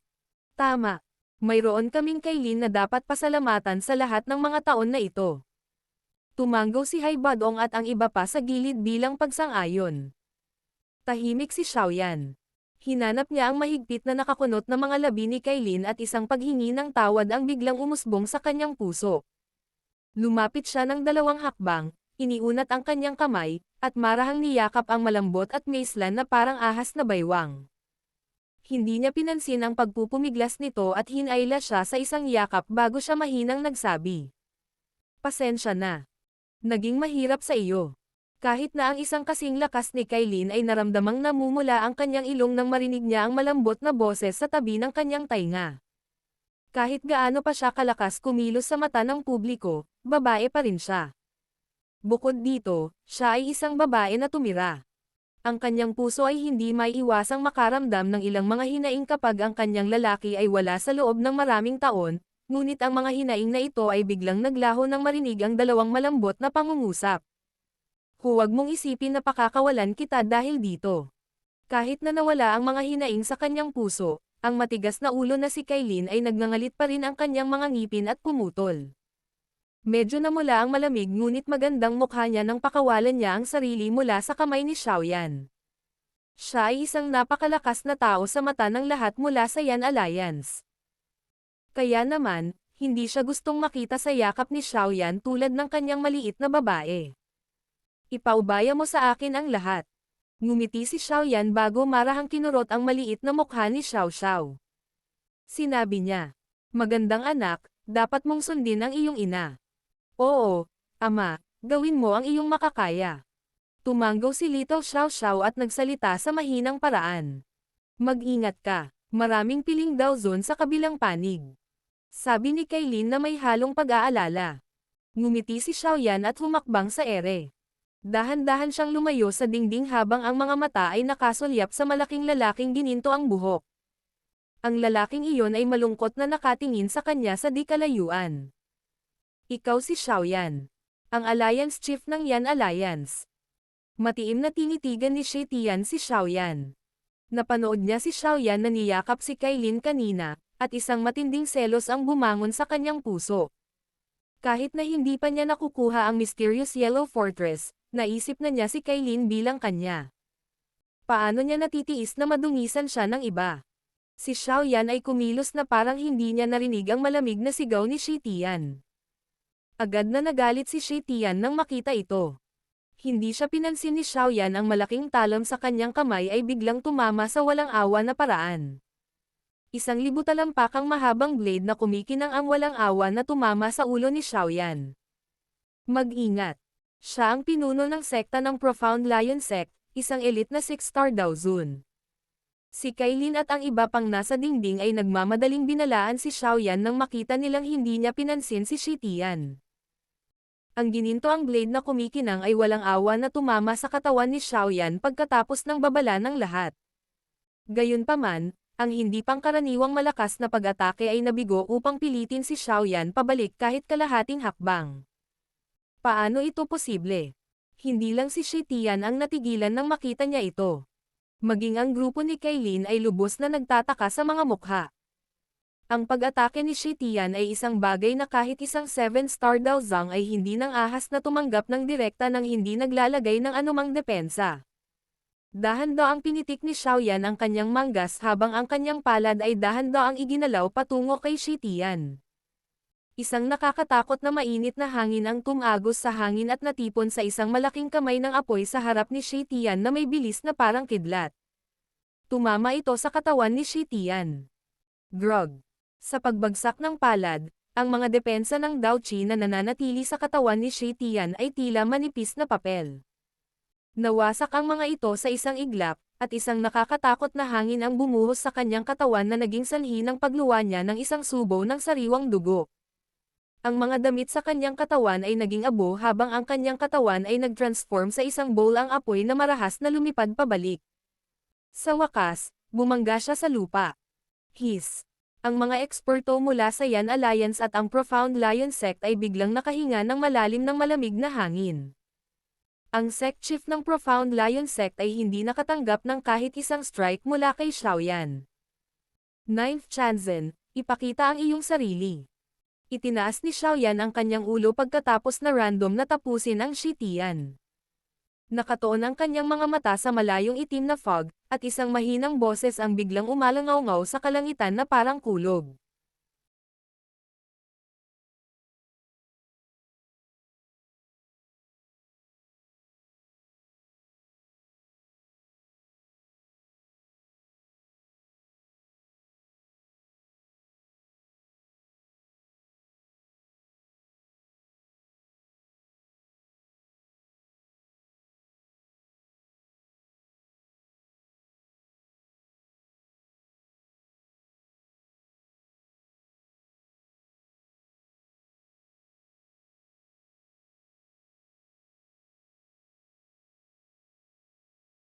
Speaker 1: Tama. Mayroon kaming Kailin na dapat pasalamatan sa lahat ng mga taon na ito. Tumanggaw si Haibadong at ang iba pa sa gilid bilang pagsang-ayon. Tahimik si Xiaoyan. Hinanap niya ang mahigpit na nakakunot na mga labi ni Kailin at isang paghingi ng tawad ang biglang umusbong sa kanyang puso. Lumapit siya ng 2 hakbang, iniunat ang kanyang kamay, at marahang niyakap ang malambot at maislan na parang ahas na baywang. Hindi niya pinansin ang pagpupumiglas nito at hinayla siya sa isang yakap bago siya mahinang nagsabi. Pasensya na. Naging mahirap sa iyo. Kahit na ang isang kasing lakas ni Kailin ay naramdamang namumula ang kanyang ilong nang marinig niya ang malambot na boses sa tabi ng kanyang tainga. Kahit gaano pa siya kalakas kumilos sa mata ng publiko, babae pa rin siya. Bukod dito, siya ay isang babae na tumira. Ang kanyang puso ay hindi maiiwasang makaramdam ng ilang mga hinaing kapag ang kanyang lalaki ay wala sa loob ng maraming taon, ngunit ang mga hinaing na ito ay biglang naglaho nang marinig ang 2 malambot na pangungusap. Huwag mong isipin na pakakawalan kita dahil dito. Kahit na nawala ang mga hinaing sa kanyang puso, ang matigas na ulo na si Kailin ay nagngangalit pa rin ang kanyang mga ngipin at pumutol. Medyo namula ang malamig ngunit magandang mukha niya nang pakawalan niya ang sarili mula sa kamay ni Xiaoyan. Siya ay isang napakalakas na tao sa mata ng lahat mula sa Yan Alliance. Kaya naman, hindi siya gustong makita sa yakap ni Xiaoyan tulad ng kanyang maliit na babae. Ipaubaya mo sa akin ang lahat. Ngumiti si Xiaoyan bago marahang kinurot ang maliit na mukha ni Xiao Xiao. Sinabi niya, magandang anak, dapat mong sundin ang iyong ina. Oo, ama, gawin mo ang iyong makakaya. Tumanggaw si Little Xiao Xiao at nagsalita sa mahinang paraan. Mag-ingat ka, maraming piling daw zone sa kabilang panig. Sabi ni Kailin na may halong pag-aalala. Ngumiti si Xiaoyan at humakbang sa ere. Dahan-dahan siyang lumayo sa dingding habang ang mga mata ay nakasulyap sa malaking lalaking gininto ang buhok. Ang lalaking iyon ay malungkot na nakatingin sa kanya sa di kalayuan. Ikaw si Xiaoyan. Ang Alliance Chief ng Yan Alliance. Matiim na tinitigan ni Shi Tian si Xiaoyan. Napanood niya si Xiaoyan na niyakap si Kailin kanina, at isang matinding selos ang bumangon sa kanyang puso. Kahit na hindi pa niya nakukuha ang mysterious Yellow Fortress, naisip na niya si Kailin bilang kanya. Paano niya natitiis na madungisan siya ng iba? Si Xiaoyan ay kumilos na parang hindi niya narinig ang malamig na sigaw ni Shi Tian. Agad na nagalit si Shi Tian nang makita ito. Hindi siya pinansin ni Xiaoyan ang malaking talon sa kanyang kamay ay biglang tumama sa walang awa na paraan. Isang libutalampakang mahabang blade na kumikinang ang walang awa na tumama sa ulo ni Xiaoyan. Mag-ingat. Siya ang pinuno ng sekta ng Profound Lion Sect, isang elite na 6-star daw zone. Si Kailin at ang iba pang nasa dingding ay nagmamadaling binalaan si Xiaoyan nang makita nilang hindi niya pinansin si Shi Tian. Ang gininto ang blade na kumikinang ay walang awa na tumama sa katawan ni Xiaoyan pagkatapos ng babala ng lahat. Gayunpaman, ang hindi pangkaraniwang malakas na pag-atake ay nabigo upang pilitin si Xiaoyan pabalik kahit kalahating hakbang. Paano ito posible? Hindi lang si Shi Tian ang natigilan nang makita niya ito. Maging ang grupo ni Kailin ay lubos na nagtataka sa mga mukha. Ang pag-atake ni Shi Tian ay isang bagay na kahit isang 7-star daw Zhang ay hindi nang ahas na tumanggap ng direkta nang hindi naglalagay ng anumang depensa. Dahan daw ang pinitik ni Xiaoyan ang kanyang manggas habang ang kanyang palad ay dahan daw ang iginalaw patungo kay Shi Tian. Isang nakakatakot na mainit na hangin ang tumagos sa hangin at natipon sa isang malaking kamay ng apoy sa harap ni Shi Tian na may bilis na parang kidlat. Tumama ito sa katawan ni Shi Tian. Grog. Sa pagbagsak ng palad, ang mga depensa ng Dao Qi na nananatili sa katawan ni Shi Tian ay tila manipis na papel. Nawasak ang mga ito sa isang iglap, at isang nakakatakot na hangin ang bumuhos sa kanyang katawan na naging sanhi ng pagluwa niya ng isang subo ng sariwang dugo. Ang mga damit sa kanyang katawan ay naging abo habang ang kanyang katawan ay nag-transform sa isang bowl ang apoy na marahas na lumipad pabalik. Sa wakas, bumangga siya sa lupa. His. Ang mga eksperto mula sa Yan Alliance at ang Profound Lion Sect ay biglang nakahinga ng malalim ng malamig na hangin. Ang sect chief ng Profound Lion Sect ay hindi nakatanggap ng kahit isang strike mula kay Xiaoyan. 9th Chanzen, ipakita ang iyong sarili. Itinaas ni Xiaoyan ang kanyang ulo pagkatapos na random na tapusin ang Shi Tian. Nakatoon ang kanyang mga mata sa malayong itim na fog, at isang mahinang boses ang biglang umalangaw-ngaw sa kalangitan na parang kulog.